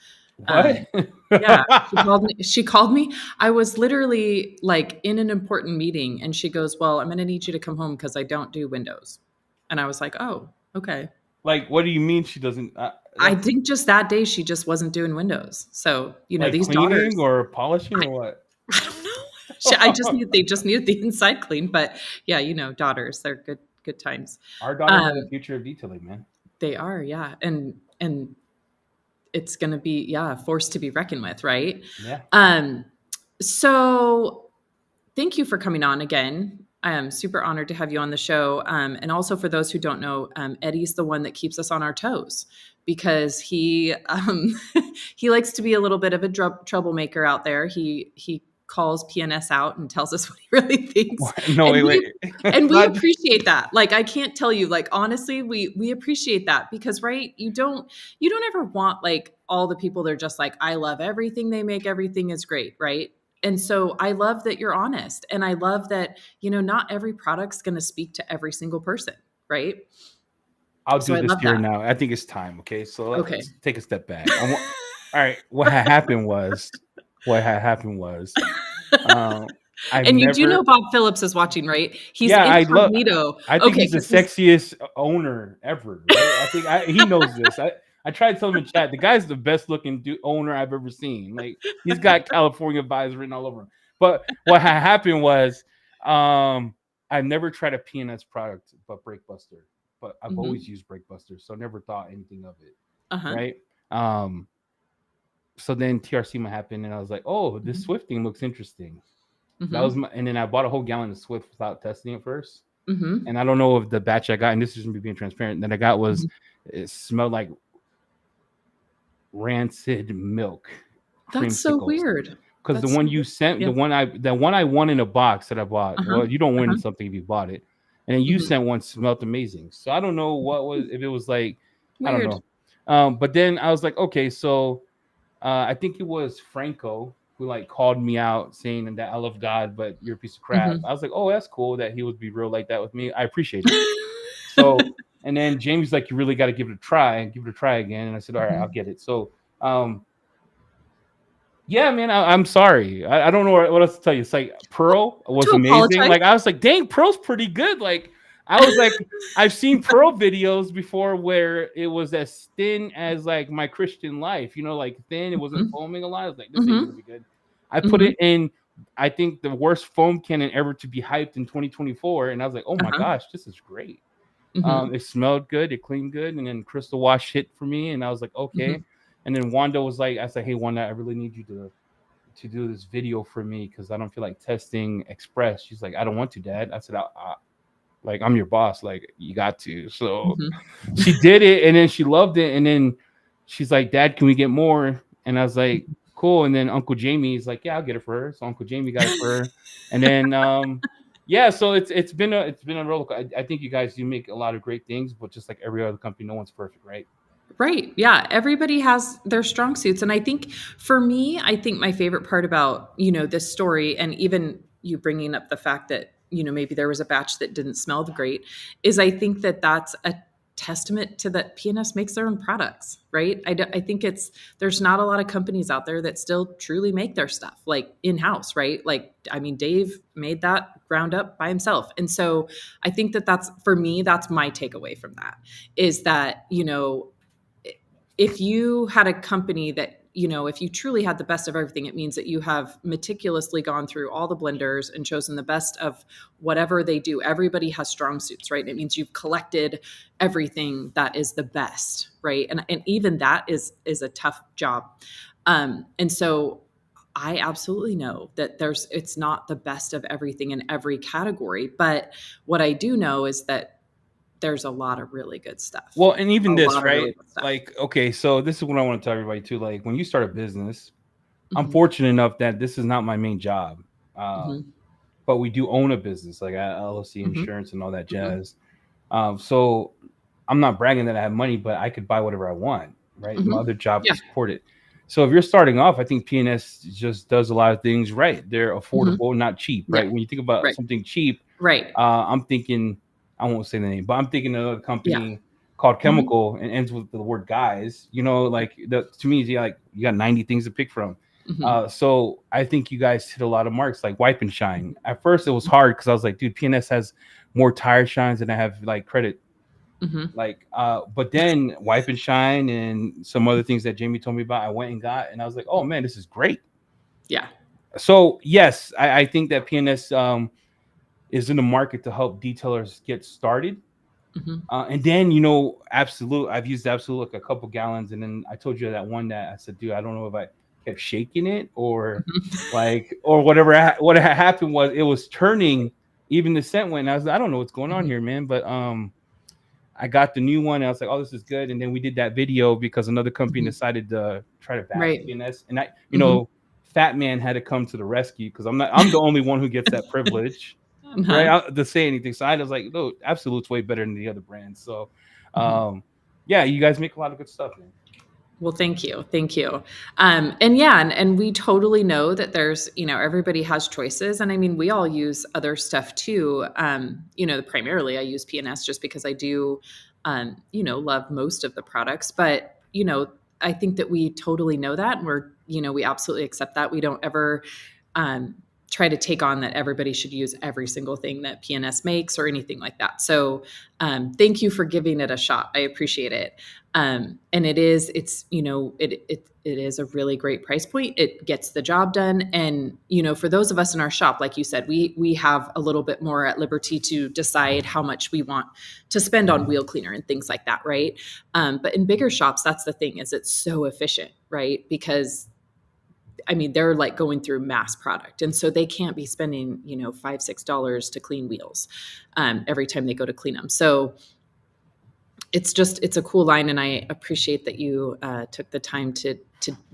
Speaker 3: What?
Speaker 2: Yeah. She called me. I was literally like in an important meeting, and she goes, "Well, I'm going to need you to come home because I don't do windows." And I was like, "Oh, okay."
Speaker 3: Like, what do you mean she doesn't?
Speaker 2: I think just that day she just wasn't doing windows. So, like these
Speaker 3: cleaning
Speaker 2: daughters
Speaker 3: or polishing or what?
Speaker 2: I don't know. They just needed the inside clean. But yeah, daughters, they're good times.
Speaker 3: Our daughters are the future of detailing, man.
Speaker 2: They are, yeah. And it's going to be, a force to be reckoned with, right?
Speaker 3: Yeah.
Speaker 2: So thank you for coming on again. I am super honored to have you on the show. And also, for those who don't know, Eddie's the one that keeps us on our toes, because he he likes to be a little bit of a troublemaker out there. He calls P&S out and tells us what he really thinks.
Speaker 3: No, wait.
Speaker 2: And we appreciate that. Like, I can't tell you, like, honestly, we appreciate that, because, right, you don't ever want like all the people, they're just like, I love everything they make, everything is great, right? And so I love that you're honest, and I love that, not every product's going to speak to every single person, right?
Speaker 3: I'll do this here now. I think it's time. Okay, so let's take a step back. All right, what had happened was.
Speaker 2: And you do know Bob Phillips is watching, right? He's incognito.
Speaker 3: I think he's the sexiest owner ever. Right? I think he knows this. I tried to tell him in chat. The guy's the best looking owner I've ever seen. Like, he's got California vibes written all over him. But what had happened was, I've never tried a P&S product but Breakbuster. But I've always used Breakbuster, so I never thought anything of it. Right? So then TRC happened, and I was like, "Oh, this Swift thing looks interesting." That was and then I bought a whole gallon of Swift without testing it first. And I don't know if the batch I got, and this is me being transparent, that I got was it smelled like rancid milk.
Speaker 2: That's so weird.
Speaker 3: Because the one you sent, the one I won in a box that I bought. Well, you don't win something if you bought it, and then you sent one smelled amazing. So I don't know what was, if it was like weird. I don't know. But then I was like, okay, so I think it was Franco who like called me out saying that I love God, but you're a piece of crap. I was like, oh, that's cool that he would be real like that with me. I appreciate it. So, and then Jamie's like, you really got to give it a try again. And I said, all right, I'll get it. So, Yeah, man, I'm sorry. I don't know what else to tell you. It's like Pearl was
Speaker 2: To
Speaker 3: amazing.
Speaker 2: apologize.
Speaker 3: Like I was like, dang, Pearl's pretty good. Like I was like, I've seen Pearl videos before where it was as thin as like my Christian life, like thin. It wasn't
Speaker 2: Mhm.
Speaker 3: foaming a lot. I was like, this ain't gonna
Speaker 2: Mhm.
Speaker 3: be good. I put
Speaker 2: Mhm.
Speaker 3: it in, I think the worst foam cannon ever to be hyped in 2024, and I was like, oh my
Speaker 2: Uh-huh.
Speaker 3: gosh, this is great.
Speaker 2: Mhm.
Speaker 3: It smelled good, it cleaned good, and then Crystal Wash hit for me, and I was like, okay.
Speaker 2: Mhm.
Speaker 3: And then Wanda was like, I said, hey Wanda, I really need you to do this video for me because I don't feel like testing Express. She's like, I don't want to, Dad. I said, like I'm your boss, like you got to. So
Speaker 2: Mhm.
Speaker 3: she did it, and then she loved it, and then she's like, Dad, can we get more? And I was like, cool. And then Uncle Jamie's like, yeah, I'll get it for her. So Uncle Jamie got it for her, and then yeah, so it's been a roller coaster. I think you guys do make a lot of great things, but just like every other company, no one's perfect, right?
Speaker 2: Right. Yeah. Everybody has their strong suits. And I think for me, I think my favorite part about, this story, and even you bringing up the fact that, maybe there was a batch that didn't smell great, is I think that that's a testament to that P&S makes their own products, right? I think there's not a lot of companies out there that still truly make their stuff like in-house, right? Like, I mean, Dave made that ground up by himself. And so I think that that's, for me, that's my takeaway from that, is that, if you had a company that, if you truly had the best of everything, it means that you have meticulously gone through all the blenders and chosen the best of whatever they do. Everybody has strong suits, right? And it means you've collected everything that is the best, right? And even that is a tough job. And so I absolutely know that it's not the best of everything in every category. But what I do know is that there's a lot of really good stuff.
Speaker 3: Well, and even
Speaker 2: A
Speaker 3: this,
Speaker 2: lot of
Speaker 3: right?
Speaker 2: really good stuff.
Speaker 3: Like, okay, so this is what I want to tell everybody too. Like, when you start a business, I'm
Speaker 2: Mhm,
Speaker 3: fortunate enough that this is not my main job,
Speaker 2: mhm,
Speaker 3: but we do own a business, like LLC
Speaker 2: mhm,
Speaker 3: insurance and all that
Speaker 2: mhm,
Speaker 3: jazz. So I'm not bragging that I have money, but I could buy whatever I want, right? My
Speaker 2: mhm.
Speaker 3: other job
Speaker 2: Yeah.
Speaker 3: could support it. So if you're starting off, I think P&S just does a lot of things right. They're
Speaker 2: Mhm.
Speaker 3: affordable, not cheap,
Speaker 2: Yeah.
Speaker 3: right? When you think about
Speaker 2: Right.
Speaker 3: something cheap,
Speaker 2: Right.
Speaker 3: I'm thinking, I won't say the name, but I'm thinking of a
Speaker 2: Yeah.
Speaker 3: company called
Speaker 2: Mhm.
Speaker 3: Chemical and ends with the word guys. Like to me, you got 90 things to pick from.
Speaker 2: Mhm.
Speaker 3: So I think you guys hit a lot of marks, like Wipe and Shine. At first, it was hard because I was like, dude, PNS has more tire shines than I have like credit.
Speaker 2: Mhm.
Speaker 3: Like, but then Wipe and Shine and some other things that Jamie told me about, I went and got, and I was like, oh man, this is great.
Speaker 2: Yeah.
Speaker 3: So yes, I think that PNS is in the market to help detailers get started.
Speaker 2: Mhm.
Speaker 3: And then Absolute. I've used Absolute like a couple gallons, and then I told you that one that I said, dude, I don't know if I kept shaking it or
Speaker 2: Mhm.
Speaker 3: or whatever. What had happened was it was turning. Even the scent went. And I was like, I don't know what's going on
Speaker 2: Mhm.
Speaker 3: here, man. But I got the new one. And I was like, oh, this is good. And then we did that video because another company
Speaker 2: Mhm.
Speaker 3: decided to try to bash
Speaker 2: Right.
Speaker 3: PNS, and
Speaker 2: Mhm.
Speaker 3: Fat Man had to come to the rescue because I'm the only one who gets that privilege, right?
Speaker 2: Uh-huh.
Speaker 3: To say anything. So I was like, no, Absolute's way better than the other brands. So,
Speaker 2: Mhm.
Speaker 3: yeah, you guys make a lot of good stuff, man.
Speaker 2: Well, thank you. Thank you. And yeah, and we totally know that there's, everybody has choices. And I mean, we all use other stuff too. Primarily I use PNS just because I do, love most of the products. But, I think that we totally know that. And we absolutely accept that. We don't ever um, try to take on that everybody should use every single thing that PNS makes or anything like that. So thank you for giving it a shot. I appreciate it. And it is a really great price point. It gets the job done. And, for those of us in our shop, like you said, we have a little bit more at liberty to decide how much we want to spend on wheel cleaner and things like that. Right. But in bigger shops, that's the thing, is it's so efficient, right? Because I mean, they're like going through mass product. And so they can't be spending, $5, $6 to clean wheels every time they go to clean them. So it's a cool line. And I appreciate that you took the time to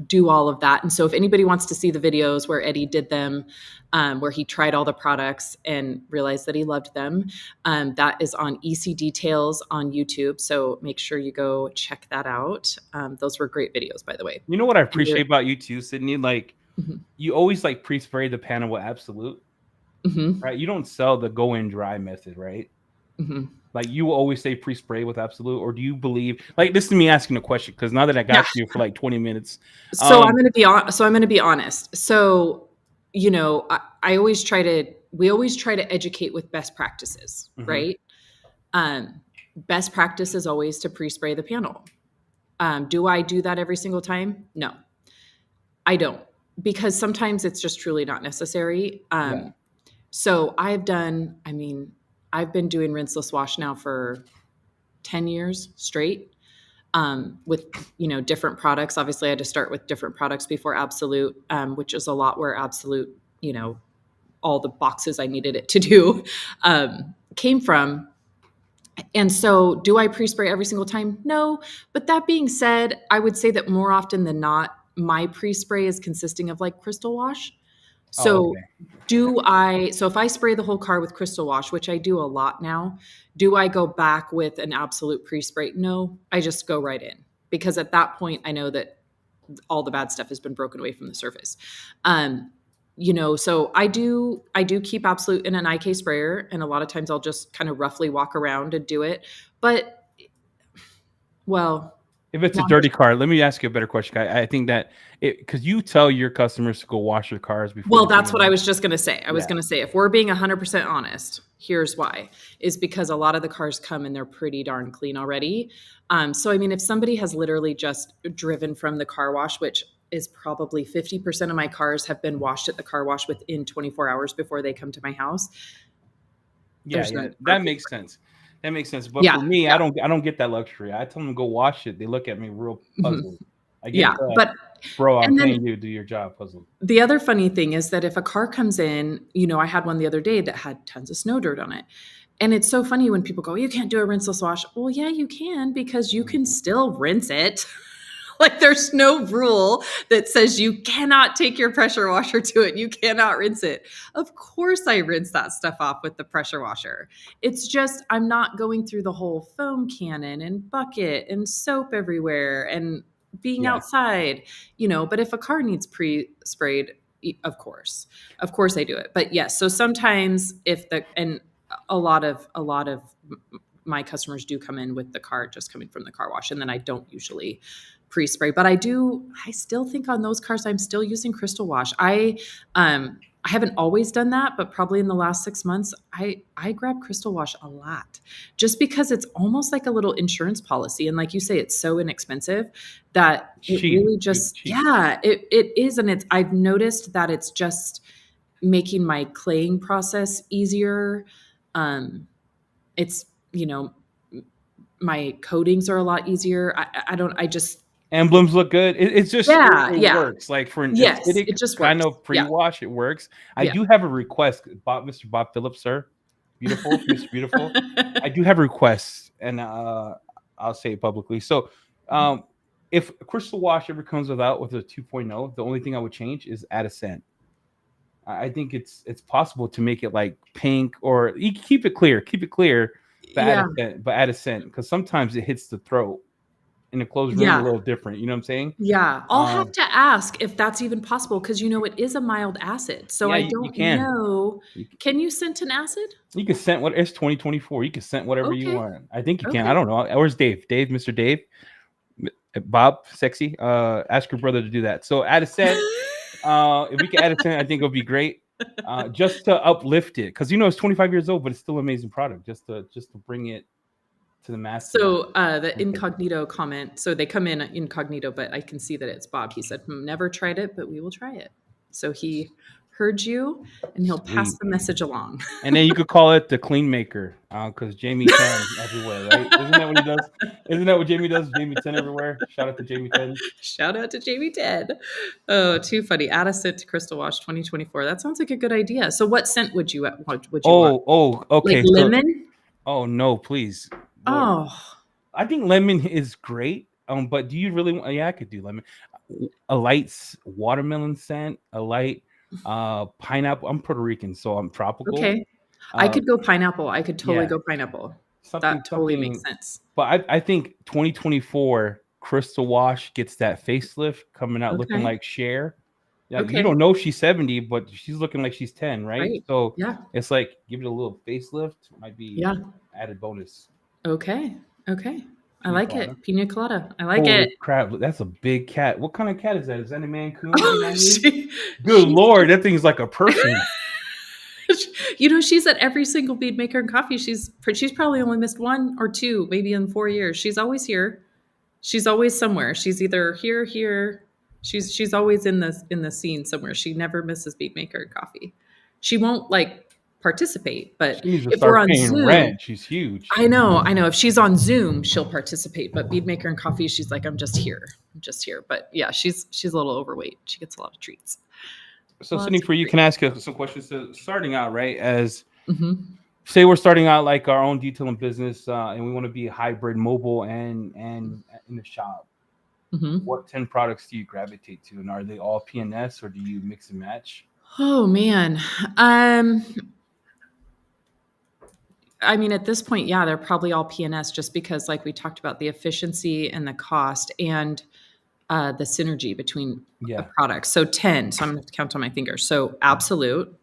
Speaker 2: do all of that. And so if anybody wants to see the videos where Eddie did them, where he tried all the products and realized that he loved them, that is on EC Details on YouTube. So make sure you go check that out. Those were great videos, by the way.
Speaker 3: You know what I
Speaker 2: And
Speaker 3: appreciate about you too, Sydney? Like
Speaker 2: Mhm.
Speaker 3: you always like pre-spray the panel with Absolute,
Speaker 2: Mhm.
Speaker 3: right? You don't sell the go in dry method, right?
Speaker 2: Mhm.
Speaker 3: Like you will always say pre-spray with Absolute, or do you believe like this is me asking a question because now that I got you for like 20 minutes.
Speaker 2: So I'm going to be so I'm going to be honest. So, you know, I always try to we always try to educate with best practices, right? Best practice is always to pre-spray the panel. Do I do that every single time? No, I don't, because sometimes it's just truly not necessary. So I've done, I mean, I've been doing rinseless wash now for 10 years straight, with, you know, different products. Obviously I had to start with different products before Absolute, which is a lot where Absolute, you know, all the boxes I needed it to do, came from. And so do I pre-spray every single time? No. But that being said, I would say that more often than not, my pre-spray is consisting of like crystal wash. So so if I spray the whole car with crystal wash, which I do a lot now, do I go back with an Absolute pre-spray? No, I just go right in, because at that point I know that all the bad stuff has been broken away from the surface. You know, so I do keep Absolute in an IK sprayer, and a lot of times I'll just kind of roughly walk around and do it. But well,
Speaker 3: if it's a dirty car, let me ask you a better question. I think that because you tell your customers to go wash your cars before.
Speaker 2: Well, that's what I was just going to say. I was going to say, if we're being 100% honest, here's why, is because a lot of the cars come and they're pretty darn clean already. So, I mean, if somebody has literally just driven from the car wash, which is probably 50% of my cars have been washed at the car wash within 24 hours before they come to my house.
Speaker 3: That makes sense. That makes sense. But for me, I don't get that luxury. I tell them to go wash it. They look at me real puzzled. I get
Speaker 2: but
Speaker 3: bro, I'm paying you to do your job puzzled.
Speaker 2: The other funny thing is that if a car comes in, you know, I had one the other day that had tons of snow dirt on it. And it's so funny when people go, you can't do a rinseless wash. Well, yeah, you can, because you can still rinse it. Like there's no rule that says you cannot take your pressure washer to it. You cannot rinse it. Of course I rinse that stuff off with the pressure washer. It's just, I'm not going through the whole foam cannon and bucket and soap everywhere and being outside, you know. But if a car needs pre-sprayed, of course I do it. But yes, so sometimes and a lot of my customers do come in with the car just coming from the car wash, and then I don't usually pre-spray. But I still think on those cars I'm still using crystal wash. I haven't always done that, but probably in the last 6 months, I grab crystal wash a lot, just because it's almost like a little insurance policy. And like you say, it's so inexpensive that it really just, it is. And I've noticed that it's just making my claying process easier. It's, you know, my coatings are a lot easier. I just,
Speaker 3: emblems look good. It's just it works. Like for an acidic
Speaker 2: it just
Speaker 3: kind of pre-wash, it works. I do have a request, Mr. Bob Phillips, sir. Beautiful, Mr. Beautiful. I do have a request, and I'll say it publicly. So, if crystal wash ever comes with a 2.0, the only thing I would change is add a scent. I think it's possible to make it like pink, or you keep it clear, but add a scent, because sometimes it hits the throat. In a closed room, a little different. You know what I'm saying?
Speaker 2: Yeah. I'll have to ask if that's even possible, because, you know, it is a mild acid. So I don't know. Can you scent an acid?
Speaker 3: You can scent what? It's 2024. You can scent whatever you want. I think you can. I don't know. Where's Dave? Mr. Dave? Bob, sexy. Ask your brother to do that. So add a scent. If we can add a scent, I think it'll be great. Just to uplift it. Because, you know, it's 25 years old, but it's still an amazing product. Just to bring it to the mass.
Speaker 2: So the incognito comment. So they come in incognito, but I can see that it's Bob. He said, never tried it, but we will try it. So he heard you, and he'll pass the message along.
Speaker 3: And then you could call it the clean maker, because Jamie 10 everywhere, right? Isn't that what he does? Isn't that what Jamie does? Jamie 10 everywhere. Shout out to Jamie 10.
Speaker 2: Shout out to Jamie 10. Oh, too funny. Add a scent to Crystal Wash 2024. That sounds like a good idea. So what scent would you want?
Speaker 3: Oh, okay.
Speaker 2: Like lemon?
Speaker 3: Oh no, please.
Speaker 2: Lord.
Speaker 3: I think lemon is great. But do you really want? Yeah, I could do lemon. A light watermelon scent, a light pineapple. I'm Puerto Rican, so I'm tropical.
Speaker 2: Okay. I could go pineapple. I could totally go pineapple. That totally makes sense.
Speaker 3: But I think 2024 Crystal Wash gets that facelift, coming out looking like Cher. Yeah, you don't know she's 70, but she's looking like she's 10, right? So it's like, give it a little facelift. Might be added bonus.
Speaker 2: Okay. I
Speaker 3: Pina
Speaker 2: like
Speaker 3: colada.
Speaker 2: it. Pina colada. I like
Speaker 3: Holy
Speaker 2: it.
Speaker 3: crap, that's a big cat. What kind of cat is that? Is that a Mancoon
Speaker 2: Oh,
Speaker 3: behind me? Good
Speaker 2: she's
Speaker 3: Lord, that thing's like a person.
Speaker 2: she's at every single Bead Maker and Coffee. She's probably only missed 1 or 2, maybe in 4 years. She's always here. She's always somewhere. She's either here. She's always in the scene somewhere. She never misses Bead Maker and Coffee. She won't like participate, but
Speaker 3: She needs to
Speaker 2: if we're
Speaker 3: start
Speaker 2: on
Speaker 3: paying
Speaker 2: Zoom,
Speaker 3: rent. She's huge.
Speaker 2: I know. If she's on Zoom, she'll participate. But Bead Maker and Coffee, she's like, I'm just here. But yeah, she's a little overweight. She gets a lot of treats.
Speaker 3: So, Sydney, for you, can I ask you some questions? So, starting out, right, as
Speaker 2: Mm-hmm.
Speaker 3: say we're starting out like our own detailing business, and we want to be hybrid, mobile, and in the shop.
Speaker 2: Mm-hmm.
Speaker 3: What 10 products do you gravitate to, and are they all P&S or do you mix and match?
Speaker 2: Oh man. I mean, at this point, yeah, they're probably all P&S just because, like we talked about, the efficiency and the cost and the synergy between the
Speaker 3: Yeah,
Speaker 2: products. So 10. So I'm going to have to count on my fingers. So Absolute.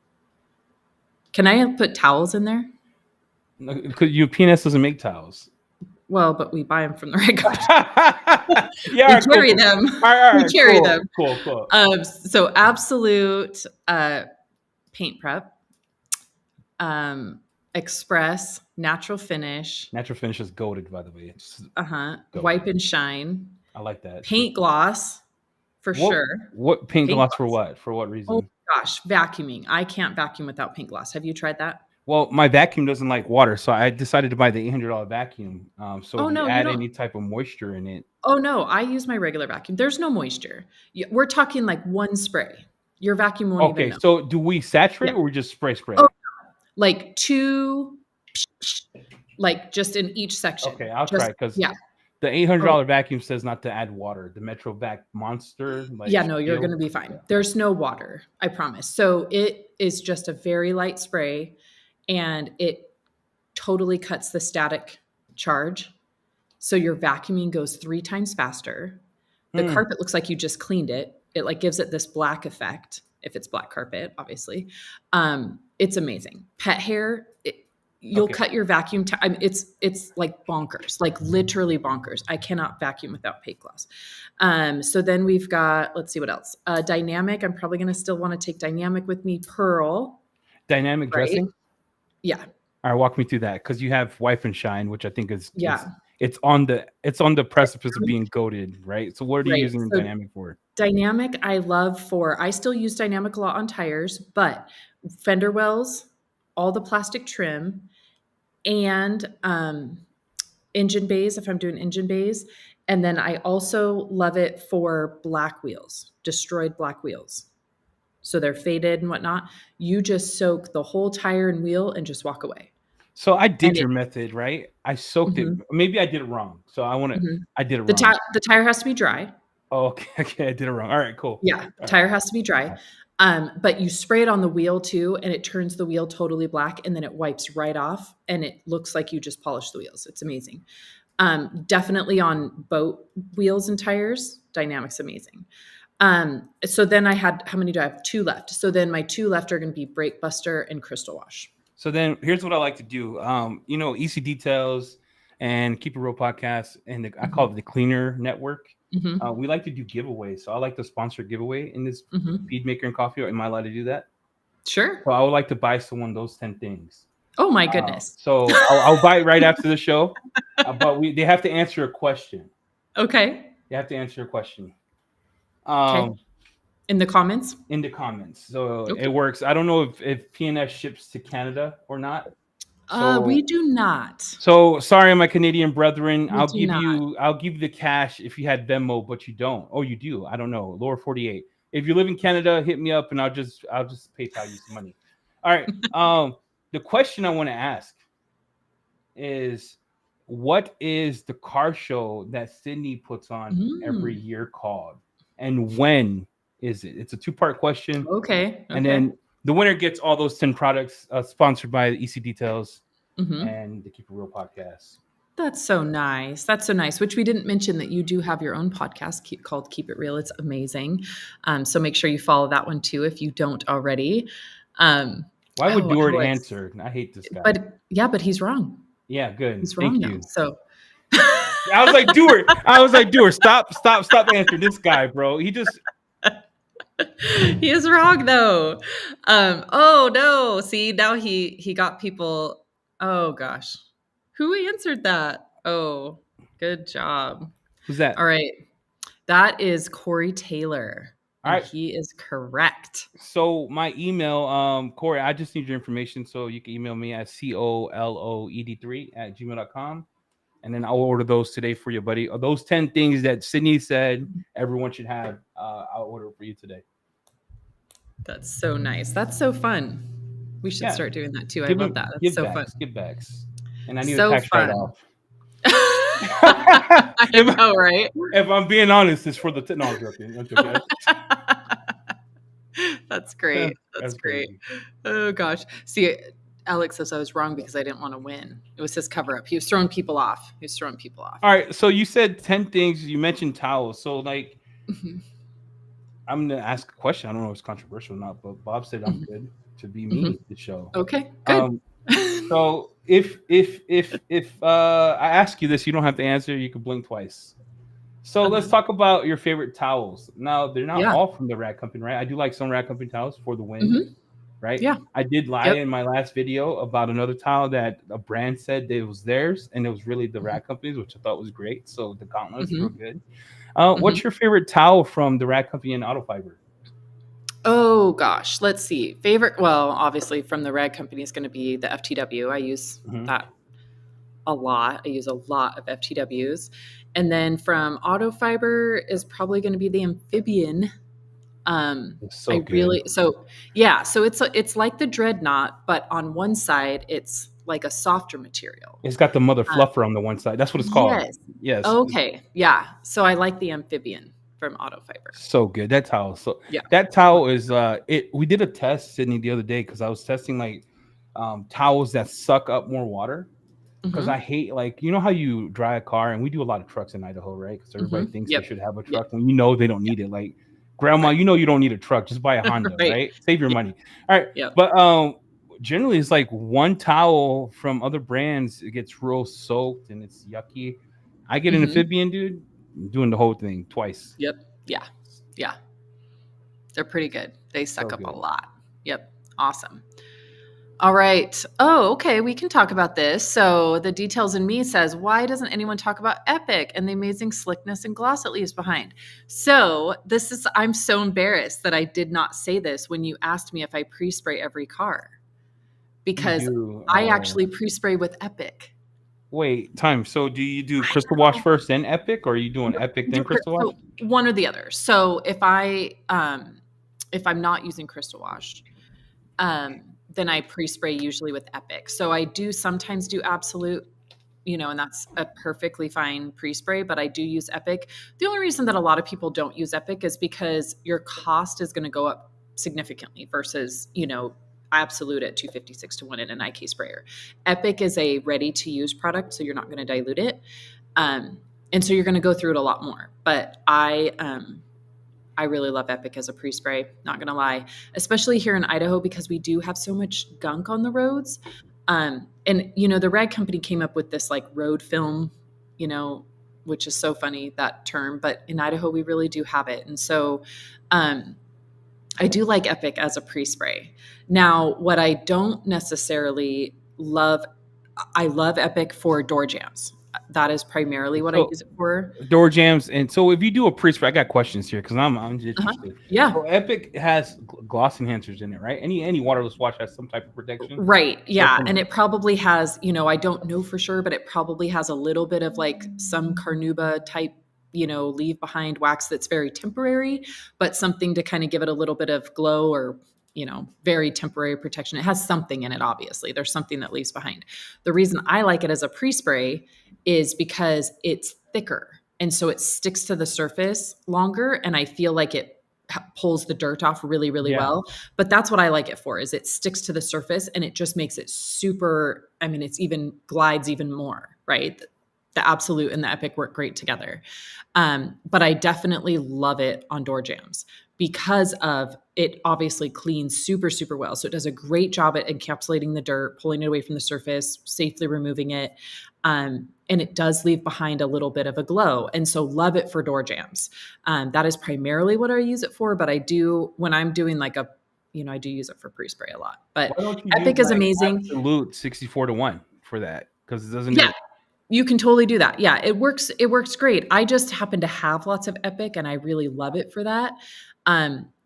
Speaker 2: Can I put towels in there?
Speaker 3: because you P&S doesn't make towels.
Speaker 2: Well, but we buy them from the right company.
Speaker 3: Yeah,
Speaker 2: We
Speaker 3: all right,
Speaker 2: carry
Speaker 3: cool.
Speaker 2: them.
Speaker 3: All right,
Speaker 2: We carry
Speaker 3: cool,
Speaker 2: them.
Speaker 3: cool.
Speaker 2: So Absolute paint prep, Express natural finish,
Speaker 3: Natural finish is goated, by the way. It's goated.
Speaker 2: Wipe and Shine,
Speaker 3: I like that.
Speaker 2: paint gloss for sure.
Speaker 3: What paint
Speaker 2: Paint
Speaker 3: gloss for
Speaker 2: gloss.
Speaker 3: what? For what
Speaker 2: Oh
Speaker 3: reason?
Speaker 2: my gosh, vacuuming. I can't vacuum without paint gloss. Have you tried that?
Speaker 3: Well, my vacuum doesn't like water, so I decided to buy the $800 vacuum. So
Speaker 2: Oh
Speaker 3: if
Speaker 2: no,
Speaker 3: you
Speaker 2: you
Speaker 3: add
Speaker 2: don't.
Speaker 3: any type of moisture in it,
Speaker 2: Oh no, I use my regular vacuum. There's no moisture. We're talking like one spray. Your vacuum won't even
Speaker 3: okay.
Speaker 2: know.
Speaker 3: So do we saturate
Speaker 2: Yeah.
Speaker 3: or we just spray?
Speaker 2: Oh, like 2, like just in each section.
Speaker 3: Okay, I'll
Speaker 2: Just
Speaker 3: try because
Speaker 2: yeah.
Speaker 3: the $800 vacuum says not to add water. The Metro Vac Monster, like
Speaker 2: Yeah, no, you're
Speaker 3: Shield.
Speaker 2: going to be fine. There's no water, I promise. So it is just a very light spray and it totally cuts the static charge. So your vacuuming goes 3 times faster. The carpet looks like you just cleaned it. It like gives it this black effect if it's black carpet, obviously. It's amazing. Pet hair, you'll
Speaker 3: Okay.
Speaker 2: cut your vacuum. It's like bonkers, like literally bonkers. I cannot vacuum without paint gloss. So then we've got, let's see what else. Dynamic. I'm probably going to still want to take Dynamic with me. Pearl.
Speaker 3: Dynamic
Speaker 2: Right?
Speaker 3: dressing.
Speaker 2: Yeah.
Speaker 3: All right, walk me through that because you have Wipe and Shine, which I think is
Speaker 2: Yeah.
Speaker 3: it's on the precipice of being goated, right? So what are you
Speaker 2: Right.
Speaker 3: using
Speaker 2: So
Speaker 3: Dynamic for?
Speaker 2: Dynamic, I love for, I still use Dynamic a lot on tires, but fender wells, all the plastic trim, and engine bays if I'm doing engine bays. And then I also love it for black wheels, destroyed black wheels. So they're faded and whatnot. You just soak the whole tire and wheel and just walk away.
Speaker 3: So I did
Speaker 2: And
Speaker 3: your method, right? I soaked it.
Speaker 2: Mhm.
Speaker 3: Maybe I did it wrong. So I did it
Speaker 2: The,
Speaker 3: wrong.
Speaker 2: the tire has to be dry.
Speaker 3: Oh, okay, I did it wrong. All right, cool.
Speaker 2: Yeah, tire has to be dry. But you spray it on the wheel too, and it turns the wheel totally black, and then it wipes right off, and it looks like you just polished the wheels. It's amazing. Definitely on boat wheels and tires, Dynamic's amazing. So then I had, how many do I have? 2 left. So then my 2 left are going to be Brake Buster and Crystal Wash.
Speaker 3: So then here's what I like to do. EC Details and Keep It Real podcast, and I call it the Cleaner Network.
Speaker 2: Mm-hmm.
Speaker 3: We like to do giveaways. So I like to sponsor a giveaway in this Bead Maker and Coffee. Am I allowed to do that?
Speaker 2: Sure.
Speaker 3: So I would like to buy someone those 10 things.
Speaker 2: Oh my goodness.
Speaker 3: So I'll buy it right after the show. But they have to answer a question.
Speaker 2: Okay.
Speaker 3: They have to answer a question.
Speaker 2: Okay. In the comments?
Speaker 3: In the comments. So
Speaker 2: Okay.
Speaker 3: it works. I don't know if P&S ships to Canada or not. So,
Speaker 2: we do not.
Speaker 3: So sorry, my Canadian brethren.
Speaker 2: I'll give
Speaker 3: you the cash if you had Venmo, but you don't. Oh, you do. I don't know. Lower 48. If you live in Canada, hit me up and I'll just PayPal you some money. All right. The question I want to ask is, what is the car show that Sydney puts on every year called, and when is it? It's a 2-part question.
Speaker 2: Okay.
Speaker 3: And then the winner gets all those 10 products, sponsored by EC Details and the Keep It Real podcast.
Speaker 2: That's so nice. That's so nice. Which we didn't mention that you do have your own podcast called Keep It Real. It's amazing. So make sure you follow that one too if you don't already.
Speaker 3: Why would Dewart answer? I hate this guy.
Speaker 2: But he's wrong.
Speaker 3: Yeah, good.
Speaker 2: He's
Speaker 3: Thank
Speaker 2: wrong though.
Speaker 3: you.
Speaker 2: So
Speaker 3: I was like, Dewar. I was like, Dewar, stop answering this guy, bro. He just
Speaker 2: he is wrong though. Oh no. See, now he got people. Oh gosh. Who answered that? Oh, good job.
Speaker 3: who's that?
Speaker 2: All right. That is Corey Taylor.
Speaker 3: All
Speaker 2: And
Speaker 3: right.
Speaker 2: he is correct.
Speaker 3: So my email, Corey, I just need your information so you can email me at COLOED3 @gmail.com. And then I'll order those today for you, buddy. Those 10 things that Sydney said everyone should have, I'll order for you today.
Speaker 2: That's so nice. That's so fun. We should start doing that too. I love that. That's so fun.
Speaker 3: Give backs. And I need
Speaker 2: So
Speaker 3: a tax
Speaker 2: fun.
Speaker 3: write-off.
Speaker 2: I know, right?
Speaker 3: If I'm being honest, it's for the no, I'm joking.
Speaker 2: That's great. That's great.
Speaker 3: Crazy.
Speaker 2: Oh gosh. See, Alex says I was wrong because I didn't want to win. It was his cover up. He was throwing people off.
Speaker 3: All right. So you said 10 things. You mentioned towels. So like, I'm gonna ask a question. I don't know if it's controversial or not, but Bob said I'm good to be me the show.
Speaker 2: Okay. Good.
Speaker 3: So if I ask you this, you don't have to answer. You can blink twice. So let's talk about your favorite towels. Now they're not all from the Rag Company, right? I do like some Rag Company towels for the win, right?
Speaker 2: Yeah.
Speaker 3: I did lie in my last video about another towel that a brand said it was theirs, and it was really the Rag Company's, which I thought was great. So the gauntlets were good. What's your favorite towel from the Rag Company and Auto Fiber?
Speaker 2: Oh gosh, let's see. Favorite, well, obviously from the Rag Company is going to be the FTW. I use that a lot. I use a lot of FTWs. And then from Auto Fiber is probably going to be the Amphibian.
Speaker 3: It's so good.
Speaker 2: really so it's like the Dreadnought, but on one side it's like a softer material.
Speaker 3: It's got the mother fluffer on the one side. That's what it's called. Yes.
Speaker 2: Okay. Yeah. So I like the Amphibian from Auto Fiber.
Speaker 3: So good. That towel. So that towel is we did a test, Sydney, the other day because I was testing like towels that suck up more water. Because I hate, like, you know how you dry a car, and we do a lot of trucks in Idaho, right? Because everybody thinks they should have a truck when you know they don't need it. Like, grandma, you know you don't need a truck, just buy a Honda, right? Save your money. All right. But generally it's like one towel from other brands, it gets real soaked and it's yucky. I get an Amphibian, dude, I'm doing the whole thing twice.
Speaker 2: Yeah. They're pretty good. They suck up a lot. Awesome. All right. Oh, okay. We can talk about this. So the Details in Me says, why doesn't anyone talk about Epic and the amazing slickness and gloss it leaves behind? So I'm so embarrassed that I did not say this when you asked me if I pre-spray every car, because I actually pre-spray with Epic.
Speaker 3: Wait, time. So do you do crystal wash first, then Epic, or are you doing Epic then crystal wash?
Speaker 2: One or the other. So if I'm not using crystal wash, then I pre-spray usually with Epic. So I do sometimes do Absolute, and that's a perfectly fine pre-spray, but I do use Epic. The only reason that a lot of people don't use Epic is because your cost is going to go up significantly versus, Absolute at $256 to 1 in an IK sprayer. Epic is a ready-to-use product, so you're not going to dilute it. And so you're going to go through it a lot more. But I really love Epic as a pre-spray, not going to lie, especially here in Idaho because we do have so much gunk on the roads. And, the Rag Company came up with this like road film, which is so funny, that term, but in Idaho, we really do have it. And so I do like Epic as a pre-spray. Now, what I don't necessarily love, I love Epic for door jams. That is primarily what I use it for.
Speaker 3: Door jams. And so if you do a pre-spray, I got questions here because I'm interested.
Speaker 2: Yeah.
Speaker 3: So Epic has gloss enhancers in it, right? Any waterless wash has some type of protection.
Speaker 2: Right. Yeah. And it probably has, I don't know for sure, but it probably has a little bit of like some carnauba type, leave behind wax that's very temporary, but something to kind of give it a little bit of glow or very temporary protection. It has something in it, obviously. There's something that leaves behind. The reason I like it as a pre-spray is because it's thicker. And so it sticks to the surface longer. And I feel like it pulls the dirt off really, really well. But that's what I like it for, is it sticks to the surface and it just makes it super, it's even glides even more, right? The Absolute and the Epic work great together. But I definitely love it on door jams because of it obviously cleans super, super well. So it does a great job at encapsulating the dirt, pulling it away from the surface, safely removing it. And it does leave behind a little bit of a glow. And so love it for door jams. That is primarily what I use it for. But I do, when I'm doing like a, I do use it for pre-spray a lot. But
Speaker 3: Why don't you
Speaker 2: Epic
Speaker 3: use
Speaker 2: is amazing.
Speaker 3: Absolute 64-1 for that? Because it doesn't.
Speaker 2: Yeah. You can totally do that. Yeah, it works. It works great. I just happen to have lots of Epic and I really love it for that.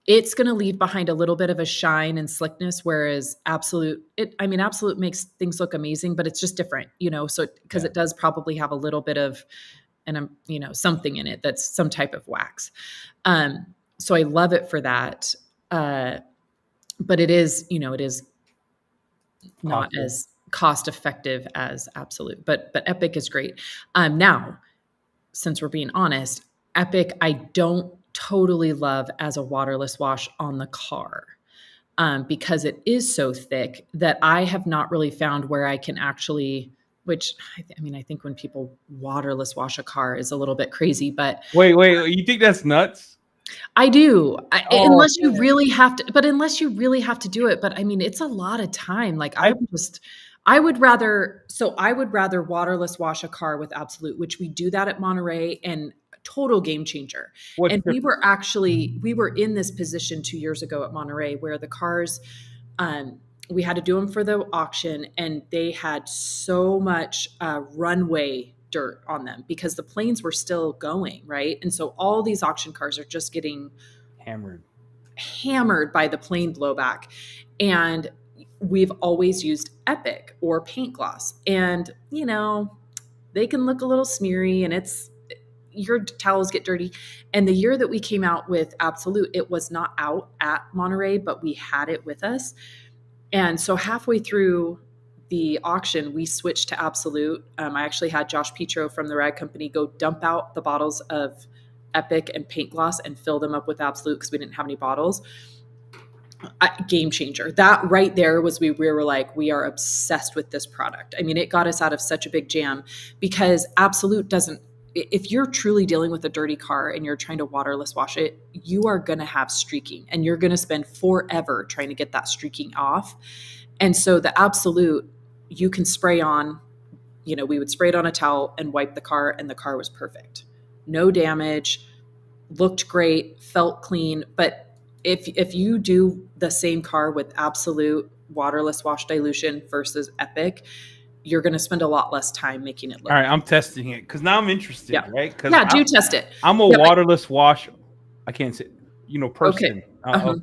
Speaker 2: It's going to leave behind a little bit of a shine and slickness, whereas Absolute, Absolute makes things look amazing, but it's just different, so because it does probably have a little bit of, something in it that's some type of wax. So I love it for that. But it is, it is not as cost effective as Absolute, but Epic is great. Now, since we're being honest, Epic I don't totally love as a waterless wash on the car, because it is so thick that I have not really found where I can actually, which I think when people waterless wash a car is a little bit crazy, but
Speaker 3: wait, you think that's nuts?
Speaker 2: I do. Unless you really have to do it. But it's a lot of time. Like I would rather waterless wash a car with Absolute, which we do that at Monterey, and total game changer. We were in this position 2 years ago at Monterey where the cars, we had to do them for the auction, and they had so much runway dirt on them because the planes were still going, right? And so all these auction cars are just getting hammered by the plane blowback. And we've always used Epic or paint gloss, and they can look a little smeary and your towels get dirty. And the year that we came out with Absolute, it was not out at Monterey, but we had it with us. And so halfway through the auction, we switched to Absolute. I actually had Josh Petro from the rag company go dump out the bottles of Epic and paint gloss and fill them up with Absolute because we didn't have any bottles. Game changer. That right there was, we were like, we are obsessed with this product. It got us out of such a big jam because Absolute doesn't, if you're truly dealing with a dirty car and you're trying to waterless wash it, you are going to have streaking and you're going to spend forever trying to get that streaking off. And so the Absolute, you can spray on, we would spray it on a towel and wipe the car, and the car was perfect. No damage, looked great, felt clean. But if you do the same car with Absolute waterless wash dilution versus Epic, you're going to spend a lot less time making it look.
Speaker 3: All right, I'm testing it because now I'm interested, right?
Speaker 2: Do test it.
Speaker 3: I'm a waterless wash. I can't say, person of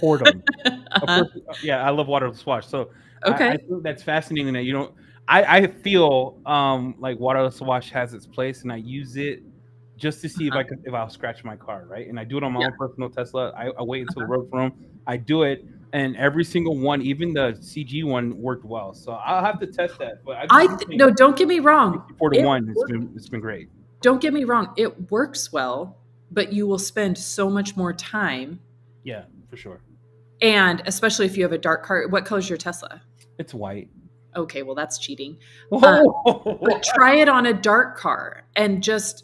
Speaker 3: whoredom. I love waterless wash. So I think that's fascinating that I feel like waterless wash has its place, and I use it just to see if I'll scratch my car, right? And I do it on my own personal Tesla. I wait until the road for them. I do it, and every single one, even the CG one, worked well. So I'll have to test that. But
Speaker 2: no, don't get me wrong.
Speaker 3: 64-1, it's been great.
Speaker 2: Don't get me wrong. It works well, but you will spend so much more time.
Speaker 3: Yeah, for sure.
Speaker 2: And especially if you have a dark car. What color is your Tesla?
Speaker 3: It's white.
Speaker 2: Okay, well, that's cheating. But try it on a dark car and just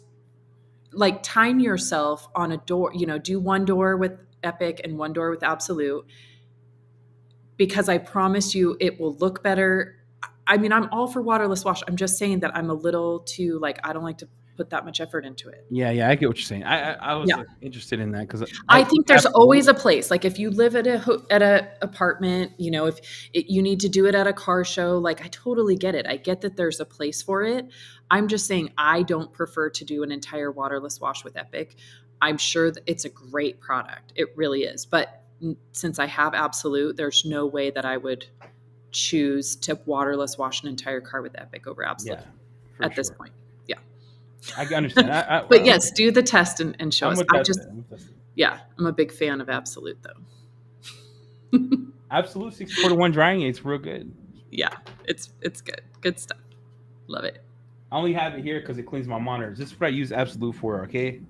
Speaker 2: like time yourself on a door, do one door with Epic and one door with Absolute, because I promise you it will look better. I'm all for waterless wash. I'm just saying that I'm a little too, I don't like to put that much effort into it.
Speaker 3: Yeah, I get what you're saying. I was interested in that because
Speaker 2: I think there's always a place. Like if you live at a apartment, if you need to do it at a car show, I totally get it. I get that there's a place for it. I'm just saying I don't prefer to do an entire waterless wash with Epic. I'm sure that it's a great product. It really is. But since I have Absolute, there's no way that I would choose to waterless wash an entire car with Epic over Absolute at this point. Yeah.
Speaker 3: I understand.
Speaker 2: But yes, do the test and show us. I'm a big fan of Absolute though.
Speaker 3: Absolute 64-1 drying, it's real good.
Speaker 2: Yeah, it's good. Good stuff. Love it.
Speaker 3: I only have it here because it cleans my monitors. This is what I use Absolute for, okay?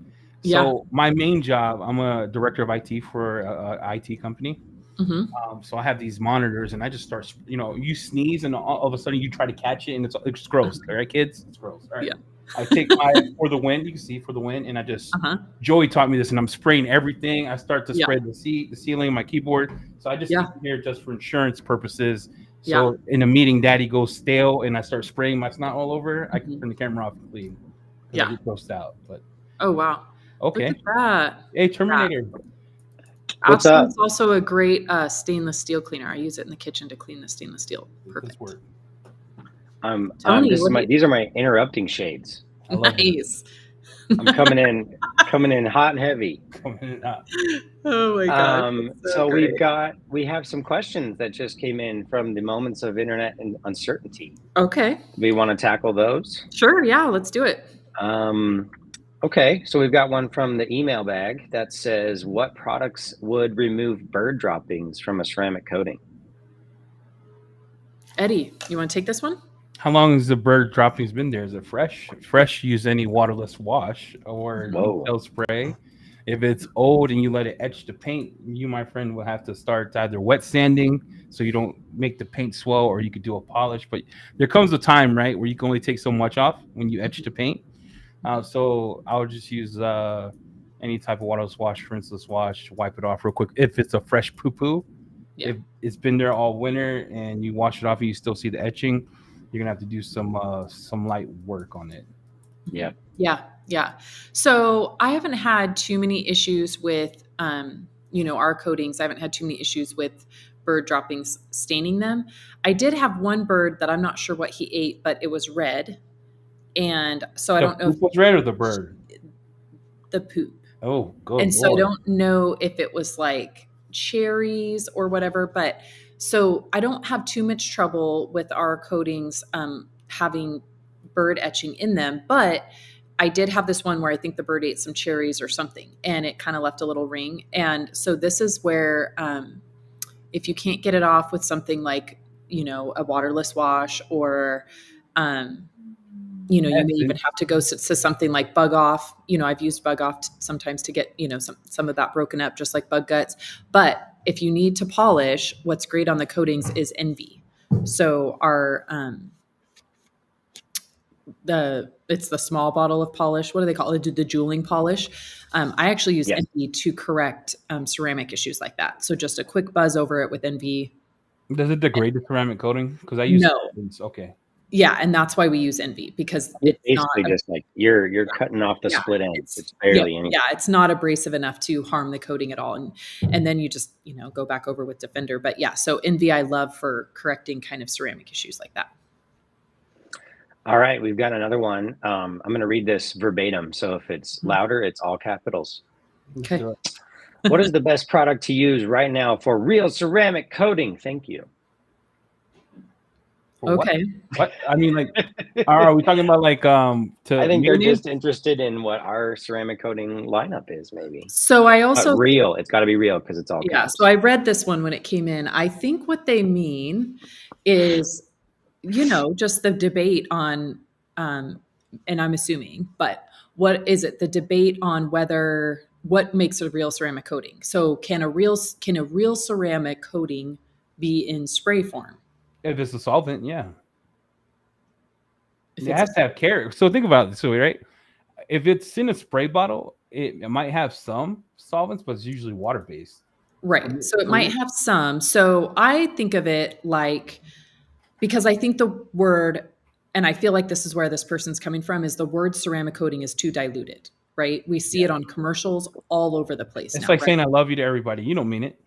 Speaker 3: So my main job, I'm a director of IT for an IT company. So I have these monitors, and I just start, you sneeze, and all of a sudden you try to catch it, and it's gross. All right, kids, it's gross. All right.
Speaker 2: Yeah.
Speaker 3: I take my For the Win. You can see For the Win, and I just Joey taught me this, and I'm spraying everything. I start to spray the ceiling, my keyboard. So I just keep it here just for insurance purposes. So in a meeting, Daddy goes stale, and I start spraying my snot all over. I can turn the camera off and clean because I get grossed out. But
Speaker 2: wow.
Speaker 3: okay,
Speaker 2: Look at that.
Speaker 3: hey Terminator.
Speaker 1: What's up?
Speaker 2: It's also a great stainless steel cleaner. I use it in the kitchen to clean the stainless steel. Perfect.
Speaker 1: Tony, these are my interrupting shades.
Speaker 2: Nice.
Speaker 1: I'm coming in hot and heavy.
Speaker 2: Oh my god.
Speaker 1: So we have some questions that just came in from the moments of internet and uncertainty.
Speaker 2: Okay.
Speaker 1: Do we want to tackle those?
Speaker 2: Sure. Yeah. Let's do it.
Speaker 1: Okay. So we've got one from the email bag that says, "What products would remove bird droppings from a ceramic coating?"
Speaker 2: Eddie, you want to take this one?
Speaker 3: How long has the bird droppings been there? Is it fresh? Fresh, use any waterless wash or detail spray. If it's old and you let it etch the paint, you, my friend, will have to start either wet sanding so you don't make the paint swell, or you could do a polish. But there comes a time, right, where you can only take so much off when you etch the paint. So I would just use any type of waterless wash, rinseless wash, wipe it off real quick. If it's a fresh poo-poo, if it's been there all winter and you wash it off and you still see the etching, you're gonna have to do some light work on it.
Speaker 2: Yeah. So I haven't had too many issues with our coatings. I haven't had too many issues with bird droppings staining them. I did have one bird that I'm not sure what he ate, but it was red. And so I don't know if
Speaker 3: it was red or the bird.
Speaker 2: The poop.
Speaker 3: Oh, good.
Speaker 2: And so I don't know if it was like cherries or whatever, but so I don't have too much trouble with our coatings having bird etching in them, but I did have this one where I think the bird ate some cherries or something, and it kind of left a little ring. And so this is where if you can't get it off with something like, a waterless wash, or you may even have to go to something like Bug Off. I've used Bug Off sometimes to get, some of that broken up, just like bug guts. But if you need to polish, what's great on the coatings is Envy. So our, it's the small bottle of polish. What do they call it? The jeweling polish. I actually use Envy to correct ceramic issues like that. So just a quick buzz over it with Envy.
Speaker 3: Does it degrade the ceramic coating? Because I use okay.
Speaker 2: Yeah, and that's why we use Envy, because
Speaker 1: it's basically just like you're cutting off the split ends. It's barely anything.
Speaker 2: Yeah, it's not abrasive enough to harm the coating at all, and then you just go back over with Defender. But yeah, so Envy I love for correcting kind of ceramic issues like that.
Speaker 1: All right, we've got another one. I'm going to read this verbatim, so if it's louder, it's all capitals.
Speaker 2: Okay.
Speaker 1: What is the best product to use right now for real ceramic coating? Thank you.
Speaker 2: Okay.
Speaker 3: What? I mean, like, are we talking about like
Speaker 1: I think they're just interested in what our ceramic coating lineup is, maybe.
Speaker 2: So I also
Speaker 1: real. It's got to be real because it's all caps.
Speaker 2: So I read this one when it came in. I think what they mean is, just the debate on, and I'm assuming, but what is it? The debate on what makes a real ceramic coating. So can a real ceramic coating be in spray form?
Speaker 3: If it's a solvent, yeah. It has to have care. So think about it this way, right? If it's in a spray bottle, it might have some solvents, but it's usually water-based.
Speaker 2: Right. So it might have some. So I think of it like, because I think the word, and I feel like this is where this person's coming from, is the word ceramic coating is too diluted, right? We see it on commercials all over the place.
Speaker 3: It's like saying I love you to everybody. You don't mean it.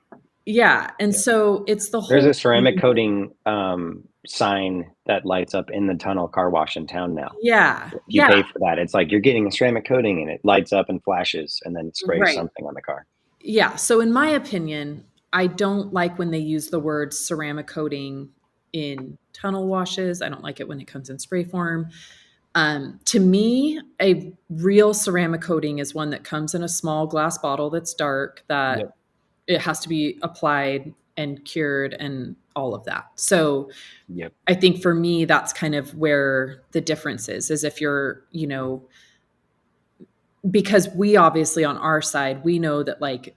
Speaker 2: Yeah. And so it's the whole.
Speaker 1: There's a ceramic coating sign that lights up in the tunnel car wash in town now.
Speaker 2: Yeah.
Speaker 1: You pay for that. It's like you're getting a ceramic coating and it lights up and flashes and then sprays something on the car. Yeah.
Speaker 2: So in my opinion, I don't like when they use the word ceramic coating in tunnel washes. I don't like it when it comes in spray form. To me, a real ceramic coating is one that comes in a small glass bottle that's dark, that it has to be applied and cured and all of that. So I think for me, that's kind of where the difference is if you're, because we obviously on our side, we know that like,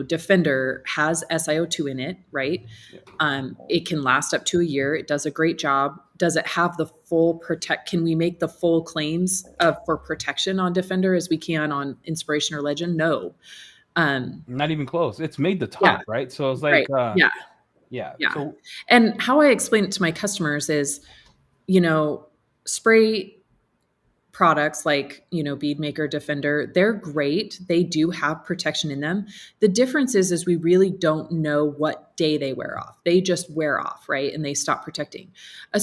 Speaker 2: Defender has SiO2 in it, right? It can last up to a year. It does a great job. Does it have the full protect? Can we make the full claims for protection on Defender as we can on Inspiration or Legend? No.
Speaker 3: Not even close. It's made the
Speaker 2: Yeah.
Speaker 3: top, right? So it's
Speaker 2: Right.
Speaker 3: like,
Speaker 2: Yeah.
Speaker 3: So
Speaker 2: And how I explain it to my customers is, spray products like, Bead Maker, Defender, they're great. They do have protection in them. The difference is we really don't know what day they wear off. They just wear off, right? And they stop protecting. A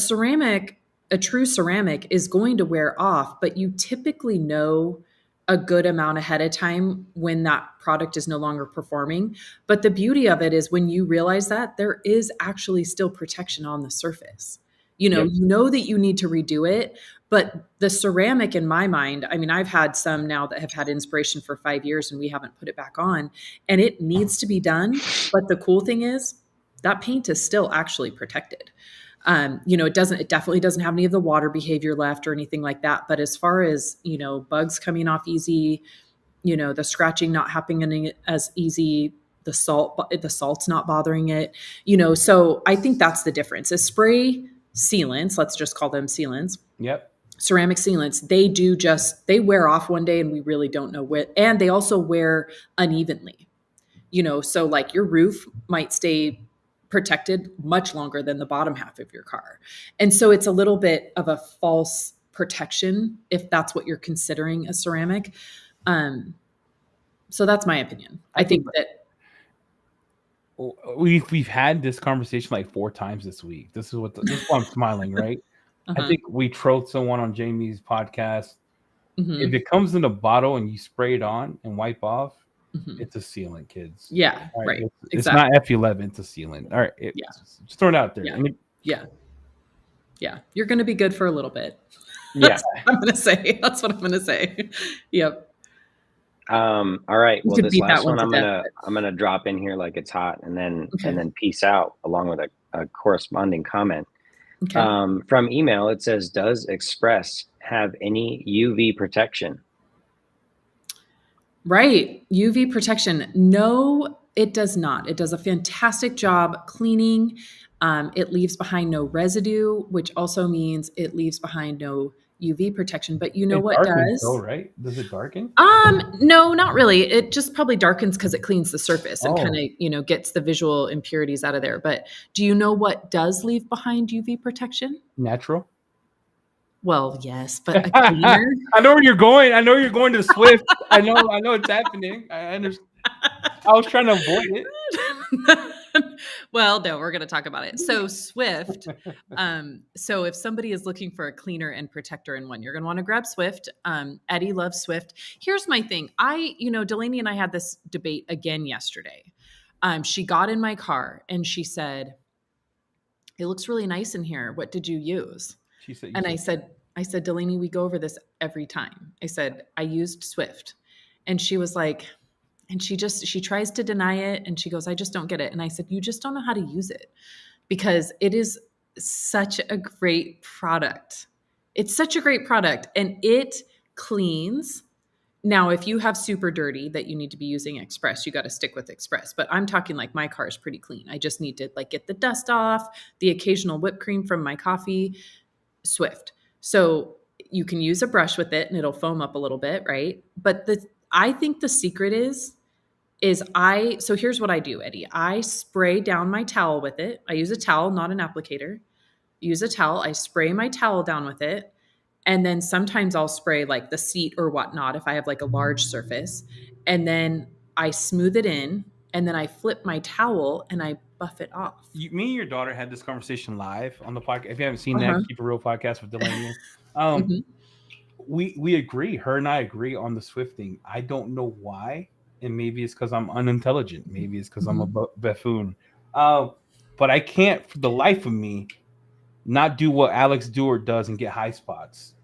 Speaker 2: true ceramic is going to wear off, but you typically know a good amount ahead of time when that product is no longer performing. But the beauty of it is when you realize that there is actually still protection on the surface. You know that you need to redo it, but the ceramic in my mind, I mean, I've had some now that have had Inspiration for 5 years and we haven't put it back on, and it needs to be done. But the cool thing is that paint is still actually protected. It definitely doesn't have any of the water behavior left or anything like that. But as far as, bugs coming off easy, the scratching not happening as easy, the salt's not bothering it, so I think that's the difference. Is spray sealants, let's just call them sealants.
Speaker 3: Yep.
Speaker 2: Ceramic sealants, they wear off one day and we really don't know what, and they also wear unevenly, so like your roof might stay protected much longer than the bottom half of your car. And so it's a little bit of a false protection if that's what you're considering a ceramic. So that's my opinion. I think that
Speaker 3: we've had this conversation like 4 times this week. This is why I'm smiling, right? I think we trolled someone on Jamie's podcast. If it comes in a bottle and you spray it on and wipe off, it's a sealant, kids.
Speaker 2: Yeah,
Speaker 3: right. It's
Speaker 2: exactly.
Speaker 3: not F11, it's a sealant. All right. Just throw it out there.
Speaker 2: Yeah. You're going to be good for a little bit.
Speaker 1: Yeah.
Speaker 2: That's what I'm going to say. Yep.
Speaker 1: All right. Well, this last one I'm gonna drop in here like it's hot, and then peace out along with a corresponding comment.
Speaker 2: Okay.
Speaker 1: From email, it says, "Does Express have any UV protection?"
Speaker 2: Right, UV protection. No, it does not. It does a fantastic job cleaning. It leaves behind no residue, which also means it leaves behind no UV protection. But you know what does?
Speaker 3: Though, right? Does it darken?
Speaker 2: No, not really. It just probably darkens because it cleans the surface and kind of, gets the visual impurities out of there. But do you know what does leave behind UV protection?
Speaker 3: Natural.
Speaker 2: Well, yes, but a cleaner.
Speaker 3: I know where you're going. I know you're going to Swift. I know it's happening. I understand. I was trying to avoid it.
Speaker 2: Well, no, we're going to talk about it. So Swift. So if somebody is looking for a cleaner and protector in one, you're going to want to grab Swift. Eddie loves Swift. Here's my thing. Delaney and I had this debate again yesterday. She got in my car and she said, "It looks really nice in here. What did you use?"
Speaker 3: She said,
Speaker 2: and I said, "Delaney, we go over this every time." I said, "I used Swift." And she was like, and she tries to deny it. And she goes, "I just don't get it." And I said, "You just don't know how to use it because it is such a great product. It's such a great product and it cleans. Now, if you have super dirty that you need to be using Express, you got to stick with Express. But I'm talking like my car is pretty clean. I just need to like get the dust off, the occasional whipped cream from my coffee, Swift." So you can use a brush with it and it'll foam up a little bit, right? But I think the secret so here's what I do, Eddie. I spray down my towel with it. I use a towel, not an applicator. Use a towel. I spray my towel down with it. And then sometimes I'll spray like the seat or whatnot if I have like a large surface. And then I smooth it in and then I flip my towel and I buff it off.
Speaker 3: Me and your daughter had this conversation live on the podcast. If you haven't seen that, Keep It Real podcast with Delaney. We agree. Her and I agree on the Swift thing. I don't know why. And maybe it's because I'm unintelligent. Maybe it's because I'm a buffoon. But I can't, for the life of me, not do what Alex Dewar does and get high spots.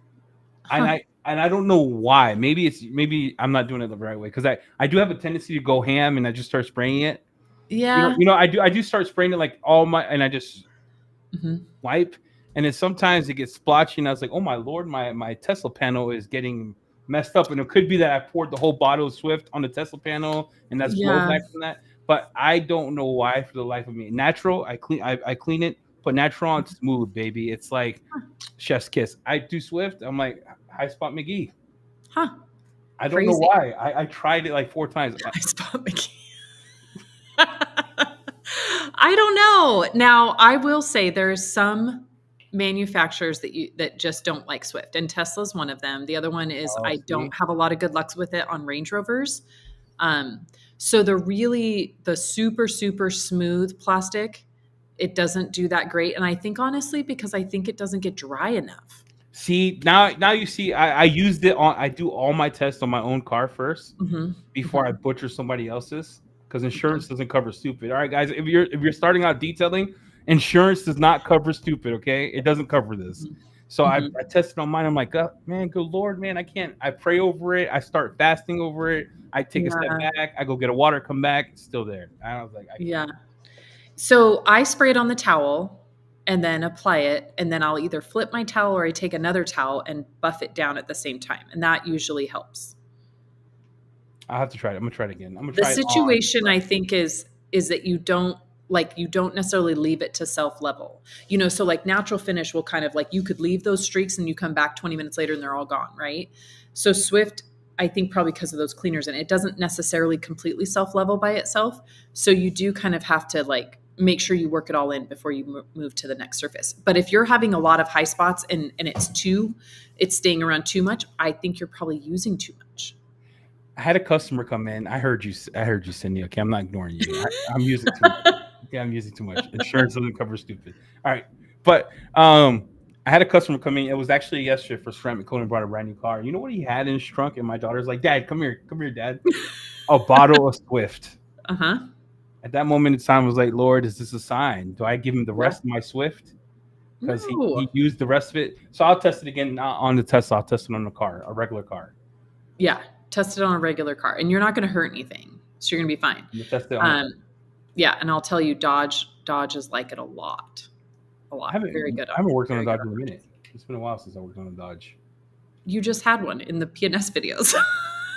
Speaker 3: And I don't know why. Maybe I'm not doing it the right way because I do have a tendency to go ham and I just start spraying it.
Speaker 2: Yeah.
Speaker 3: I do start spraying it like and I just wipe. And then sometimes it gets splotchy and I was like, oh my Lord, my Tesla panel is getting messed up, and it could be that I poured the whole bottle of Swift on the Tesla panel, and that's
Speaker 2: Yeah.
Speaker 3: blowback from that. But I don't know why, for the life of me. Natural, I clean it, put natural on, smooth, baby. It's like chef's kiss. I do Swift. I'm like High Spot McGee.
Speaker 2: Huh.
Speaker 3: I don't know
Speaker 2: Crazy.
Speaker 3: why. I tried it like 4 times.
Speaker 2: High Spot McGee. I don't know. Now, I will say there's some manufacturers that just don't like Swift, and Tesla's one of them. The other one is I don't have a lot of good luck with it on Range Rovers. So the super super smooth plastic, it doesn't do that great, and I think honestly because I think it doesn't get dry enough.
Speaker 3: See, now you see, I used it on. I do all my tests on my own car first before I butcher somebody else's, because insurance doesn't cover stupid. All right, guys, if you're starting out detailing, insurance does not cover stupid. Okay, it doesn't cover this. So I tested on mine. I'm like, oh, man, good Lord, man, I can't. I pray over it. I start fasting over it. I take a step back. I go get a water, come back, it's still there. I was like,
Speaker 2: So I spray it on the towel and then apply it, and then I'll either flip my towel or I take another towel and buff it down at the same time, and that usually helps.
Speaker 3: I'll have to try it. I'm gonna try it again.
Speaker 2: The situation I think is that you don't necessarily leave it to self level. So like natural finish will kind of like you could leave those streaks and you come back 20 minutes later and they're all gone, right? So Swift, I think probably because of those cleaners, and it doesn't necessarily completely self level by itself. So you do kind of have to like make sure you work it all in before you move to the next surface. But if you're having a lot of high spots and it's staying around too much, I think you're probably using too much.
Speaker 3: I had a customer come in. I heard you, Sydney. Okay, I'm not ignoring you. I'm using too much. Okay, I'm using too much. Insurance doesn't cover stupid. All right, but I had a customer come in. It was actually yesterday for ceramic coating. Brought a brand new car. You know what he had in his trunk? And my daughter's like, "Dad, come here, Dad." A bottle of Swift. At that moment in time, I was like, Lord, is this a sign? Do I give him the rest of my Swift? Because he used the rest of it. So I'll test it again, not on the Tesla. I'll test it on a regular car.
Speaker 2: Yeah, test it on a regular car, and you're not going to hurt anything, so you're going to be fine.
Speaker 3: Test it on
Speaker 2: yeah, and I'll tell you, Dodge is like it a lot. Very good.
Speaker 3: I haven't worked on a Dodge in a minute. It's been a while since I worked on a Dodge.
Speaker 2: You just had one in the P&S videos.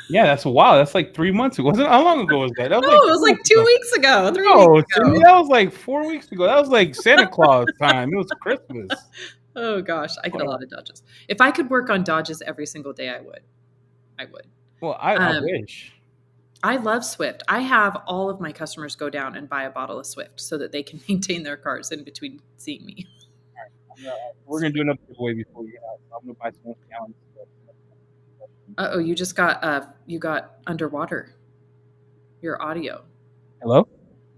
Speaker 3: Yeah, that's a while. That's like 3 months ago. How long ago was that?
Speaker 2: It was like 2 weeks ago. 3 weeks ago.
Speaker 3: That was like 4 weeks ago. That was like Santa Claus time. It was Christmas.
Speaker 2: Oh gosh, I get a lot of Dodges. If I could work on Dodges every single day, I would.
Speaker 3: Well, I wish.
Speaker 2: I love Swift. I have all of my customers go down and buy a bottle of Swift so that they can maintain their cars in between seeing me.
Speaker 3: All right. We're going to do another giveaway before we get out. I'm going to buy some gallons.
Speaker 2: Uh-oh, you just got you got underwater. Your audio.
Speaker 3: Hello?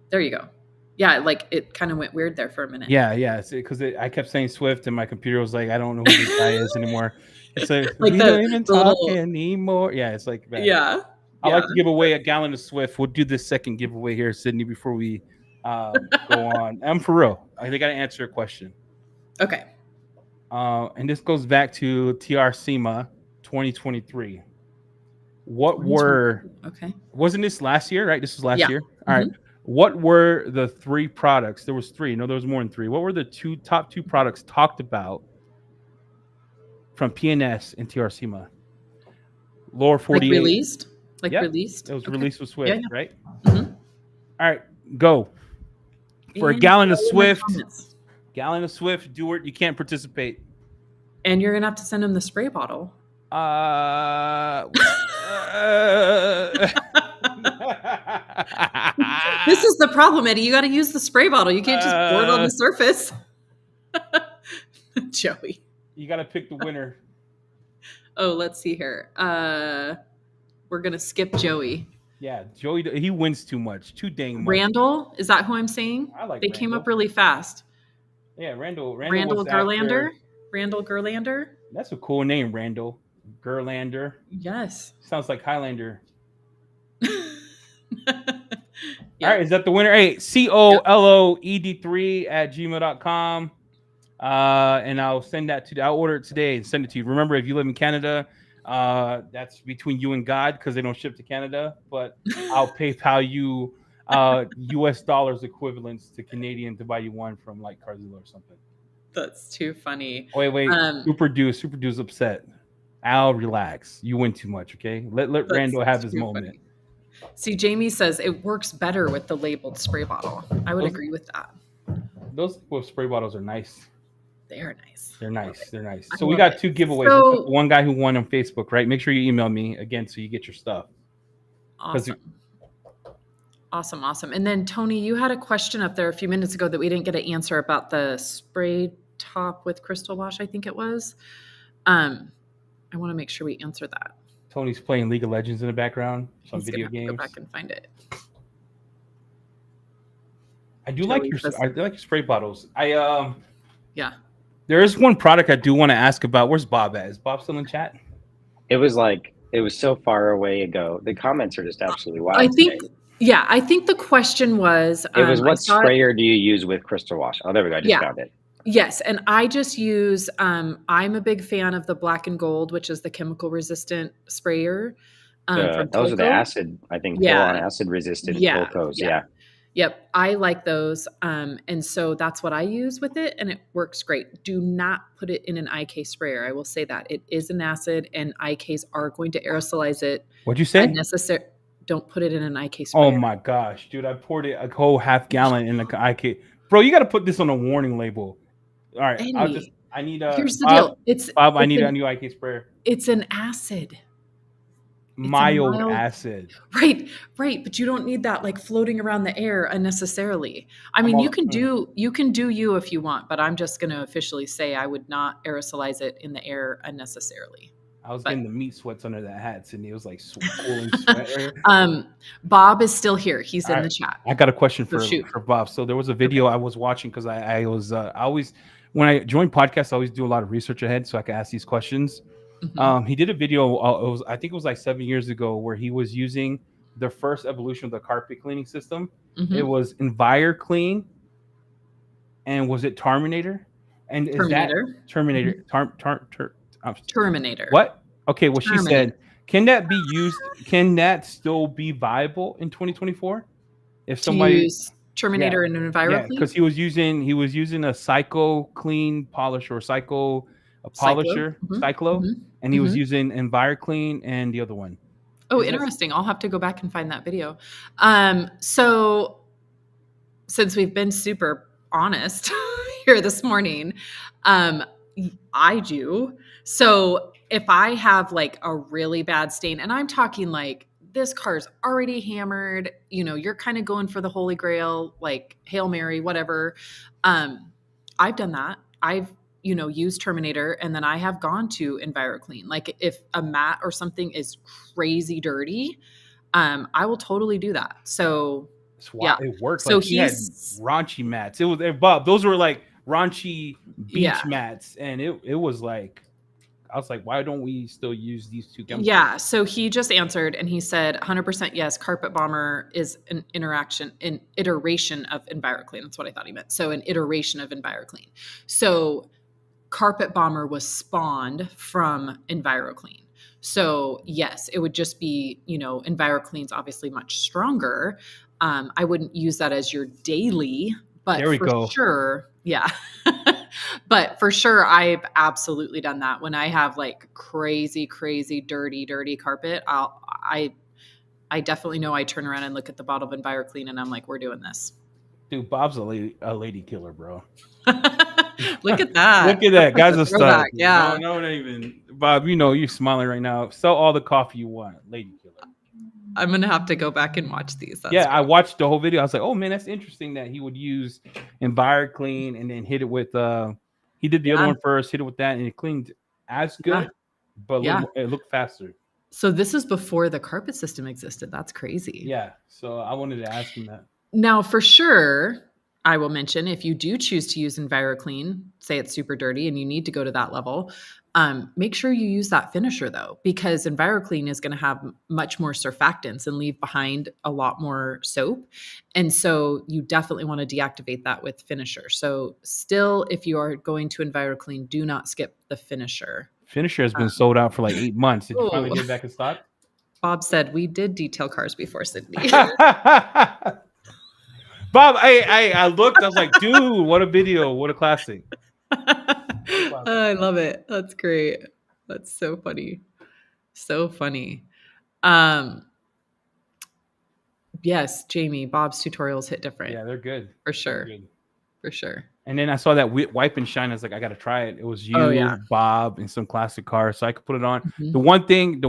Speaker 2: There you go. Yeah, like it kind of went weird there for a minute.
Speaker 3: Yeah, because I kept saying Swift and my computer was like, I don't know who this guy is anymore. It's like,
Speaker 2: like
Speaker 3: we don't even talk anymore. Yeah, it's like bad.
Speaker 2: Yeah.
Speaker 3: I'd like to give away a gallon of Swift. We'll do this second giveaway here, Sydney, before we go on. I'm for real. I think I got to answer a question.
Speaker 2: Okay.
Speaker 3: And this goes back to TR SEMA 2023. What were wasn't this last year, right? This was last year. All right. What were the 3 products? There was 3. No, there was more than 3. What were the top 2 products talked about from P&S and TR SEMA? Lower 48.
Speaker 2: Like released? Released?
Speaker 3: It was released with Swift, right? All right, go. For a gallon of Swift. Gallon of Swift, do it. You can't participate.
Speaker 2: And you're going to have to send him the spray bottle. This is the problem, Eddie. You got to use the spray bottle. You can't just pour it on the surface. Joey.
Speaker 3: You got to pick the winner.
Speaker 2: Oh, let's see here. We're going to skip Joey.
Speaker 3: Yeah, Joey, he wins too much. Too dang much.
Speaker 2: Randall, is that who I'm saying?
Speaker 3: I like
Speaker 2: They
Speaker 3: Randall.
Speaker 2: came up really fast.
Speaker 3: Yeah, Randall
Speaker 2: Gerlander. Randall Gerlander.
Speaker 3: That's a cool name, Randall Gerlander.
Speaker 2: Yes.
Speaker 3: Sounds like Highlander. All right, is that the winner? Hey, COLOED3@gmail.com. And I'll send that to you. I'll order it today and send it to you. Remember, if you live in Canada, that's between you and God because they don't ship to Canada. But I'll PayPal you US dollars equivalents to Canadian to buy you one from like Carzilla or something.
Speaker 2: That's too funny.
Speaker 3: Wait. Super Dude's upset. Al, relax. You win too much, okay? Let Randall have his moment.
Speaker 2: Funny. See, Jamie says it works better with the labeled spray bottle. I would agree with that.
Speaker 3: Those spray bottles are nice.
Speaker 2: They are nice.
Speaker 3: They're nice. They're nice. So we got 2 giveaways. So, one guy who won on Facebook, right? Make sure you email me again so you get your stuff.
Speaker 2: Awesome. And then Tony, you had a question up there a few minutes ago that we didn't get an answer about the spray top with crystal wash, I think it was. I want to make sure we answer that.
Speaker 3: Tony's playing League of Legends in the background, some video games.
Speaker 2: Go back and find it.
Speaker 3: I like your spray bottles.
Speaker 2: Yeah.
Speaker 3: There is one product I do want to ask about. Where's Bob at? Is Bob still in chat?
Speaker 1: It was so far away ago. The comments are just absolutely wild.
Speaker 2: I think the question was...
Speaker 1: it was, what sprayer do you use with crystal wash? Oh, there we go. I just found it.
Speaker 2: Yes, and I just use... I'm a big fan of the black and gold, which is the chemical resistant sprayer.
Speaker 1: Those are the acid, I think, full-on acid resistant Tolcos. Yeah.
Speaker 2: Yep, I like those. And so that's what I use with it, and it works great. Do not put it in an IK sprayer. I will say that. It is an acid, and IKs are going to aerosolize it.
Speaker 3: What'd you say?
Speaker 2: Don't put it in an IK sprayer.
Speaker 3: Oh my gosh, dude. I poured it a whole half gallon in the IK. Bro, you got to put this on a warning label. All right, I need a...
Speaker 2: Here's the deal.
Speaker 3: I need a new IK sprayer.
Speaker 2: It's an acid.
Speaker 3: Mild acid.
Speaker 2: Right. But you don't need that like floating around the air unnecessarily. I mean, you can do you if you want, but I'm just going to officially say I would not aerosolize it in the air unnecessarily.
Speaker 3: I was getting the meat sweats under that hat, Sydney. It was like cooling sweat.
Speaker 2: Bob is still here. He's in the chat.
Speaker 3: I got a question for Bob. So there was a video I was watching because I always, when I join podcasts, I always do a lot of research ahead so I can ask these questions. Mm-hmm. He did a video. I think it was like 7 years ago, where he was using the first evolution of the carpet cleaning system. Mm-hmm. It was EnviroClean, and was it Terminator? And is
Speaker 2: Terminator?
Speaker 3: That Terminator?
Speaker 2: Mm-hmm. Terminator.
Speaker 3: What? Okay. Well, she said, can that be used? Can that still be viable in 2024? If somebody
Speaker 2: use Terminator and EnviroClean,
Speaker 3: because he was using a Psycho Clean polish or polisher, Cyclo, and he was using EnviroClean and the other one.
Speaker 2: Oh, interesting. I'll have to go back and find that video. So since we've been super honest here this morning, I do. So if I have like a really bad stain, and I'm talking like this car's already hammered, you're kind of going for the Holy Grail, like Hail Mary, whatever. I've done that. I've use Terminator, and then I have gone to EnviroClean. Like if a mat or something is crazy dirty, I will totally do that. So
Speaker 3: it works. So he had raunchy mats. It was Bob. Those were like raunchy beach mats, and it was like, I was like, why don't we still use these two chemicals?
Speaker 2: Yeah. So he just answered, and he said 100% yes. Carpet Bomber is an iteration of EnviroClean. That's what I thought he meant. So an iteration of EnviroClean. So Carpet Bomber was spawned from EnviroClean. So yes, it would just be, EnviroClean's obviously much stronger. I wouldn't use that as your daily, but for sure. Yeah. But for sure, I've absolutely done that. When I have like crazy, dirty carpet, I definitely know I turn around and look at the bottle of EnviroClean and I'm like, we're doing this.
Speaker 3: Dude, Bob's a lady killer, bro.
Speaker 2: Look at that.
Speaker 3: Look at that. Guys are stuck.
Speaker 2: Yeah.
Speaker 3: No, not even. Bob, you're smiling right now. Sell all the coffee you want. Lady killer.
Speaker 2: I'm going to have to go back and watch these.
Speaker 3: That's great. I watched the whole video. I was like, oh, man, that's interesting that he would use EnviroClean and then hit it with, he did the other one first, hit it with that, and it cleaned as good, but it looked faster.
Speaker 2: So this is before the carpet system existed. That's crazy.
Speaker 3: Yeah. So I wanted to ask him that.
Speaker 2: Now, for sure, I will mention, if you do choose to use EnviroClean, say it's super dirty and you need to go to that level, make sure you use that finisher though, because EnviroClean is going to have much more surfactants and leave behind a lot more soap. And so you definitely want to deactivate that with finisher. So still, if you are going to EnviroClean, do not skip the finisher.
Speaker 3: Finisher has been sold out for like 8 months. Did you finally get back in stock?
Speaker 2: Bob said, we did detail cars before, Sydney.
Speaker 3: Bob, I looked, I was like, dude, what a video, what a classic.
Speaker 2: I love it. That's great. That's so funny. So funny. Um, yes, Jamie, Bob's tutorials hit different.
Speaker 3: Yeah, they're good.
Speaker 2: For
Speaker 3: They're
Speaker 2: sure.
Speaker 3: good.
Speaker 2: For sure.
Speaker 3: And then I saw that wipe and shine. I was like, I gotta try it. It was
Speaker 2: Oh,
Speaker 3: you,
Speaker 2: yeah.
Speaker 3: Bob, and some classic cars, so I could put it on.
Speaker 2: Mhm.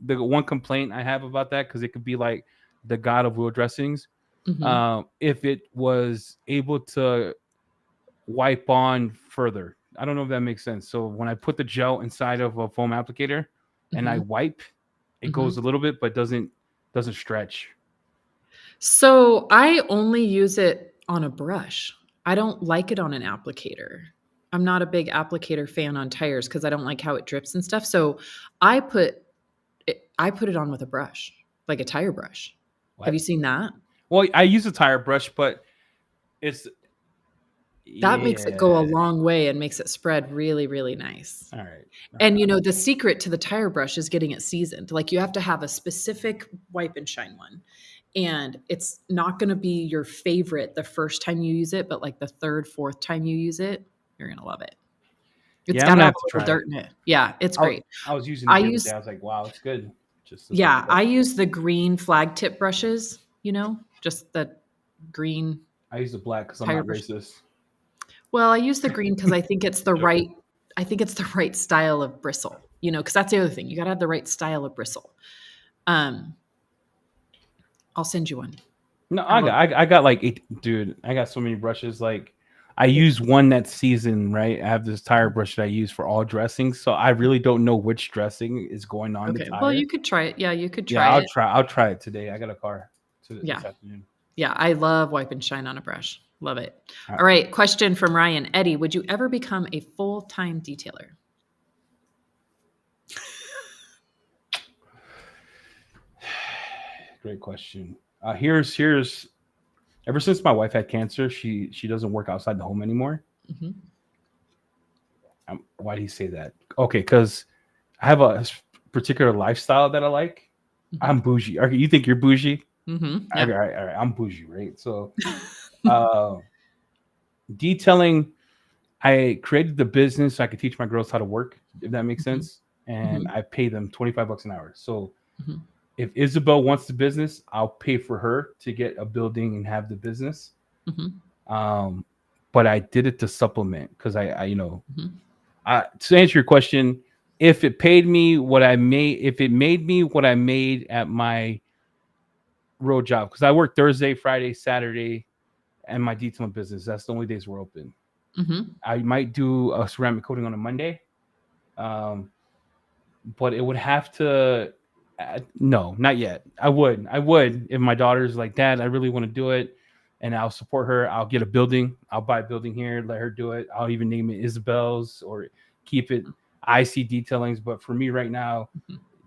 Speaker 3: The one complaint I have about that, because it could be like the god of wheel dressings, if it was able to wipe on further. I don't know if that makes sense. So when I put the gel inside of a foam applicator and I wipe, it goes a little bit, but doesn't stretch.
Speaker 2: So I only use it on a brush. I don't like it on an applicator. I'm not a big applicator fan on tires because I don't like how it drips and stuff. So I put it on with a brush, like a tire brush.
Speaker 3: What?
Speaker 2: Have you seen that?
Speaker 3: Well, I use a tire brush, but it's
Speaker 2: That makes it go a long way and makes it spread really, really nice.
Speaker 3: All right.
Speaker 2: And the secret to the tire brush is getting it seasoned. Like you have to have a specific wipe and shine one. And it's not going to be your favorite the first time you use it, but like the third, fourth time you use it, you're going to love it. It's
Speaker 3: Yeah,
Speaker 2: got
Speaker 3: I'm
Speaker 2: a
Speaker 3: gonna have to
Speaker 2: little
Speaker 3: try
Speaker 2: dirt in it. Yeah, it's great.
Speaker 3: I was using it the other day. I was like, wow, it's good.
Speaker 2: Yeah, I use the green flag tip brushes, just the green.
Speaker 3: I use the black because I'm not racist.
Speaker 2: Well, I use the green because I think it's the right style of bristle, because that's the other thing. You got to have the right style of bristle. I'll send you one.
Speaker 3: No, I got like dude, I got so many brushes. Like I use one that's seasoned, right? I have this tire brush that I use for all dressings. So I really don't know which dressing is going on the tire.
Speaker 2: Well, you could try it. Yeah, you could try it.
Speaker 3: I'll try it today. I got a car this afternoon.
Speaker 2: Yeah, I love wipe and shine on a brush. Love it. All right, question from Ryan. Eddie, would you ever become a full-time detailer?
Speaker 3: Great question. Here's ever since my wife had cancer, she doesn't work outside the home anymore. Why do you say that? Okay, because I have a particular lifestyle that I like. I'm bougie. Okay, you think you're bougie?
Speaker 2: Yeah.
Speaker 3: All right. I'm bougie, right? So, detailing. I created the business so I could teach my girls how to work, if that makes sense. And I pay them $25 an hour. So if Isabel wants the business, I'll pay for her to get a building and have the business. But I did it to supplement because to answer your question, if it paid me what I made, if it made me what I made at my road job, because I work Thursday, Friday, Saturday, and my detailing business. That's the only days we're open. I might do a ceramic coating on a Monday, but it would have to. No, not yet. I would if my daughter's like, Dad, I really want to do it, and I'll support her. I'll get a building. I'll buy a building here, let her do it. I'll even name it Isabel's or keep it IC Detailings. But for me right now,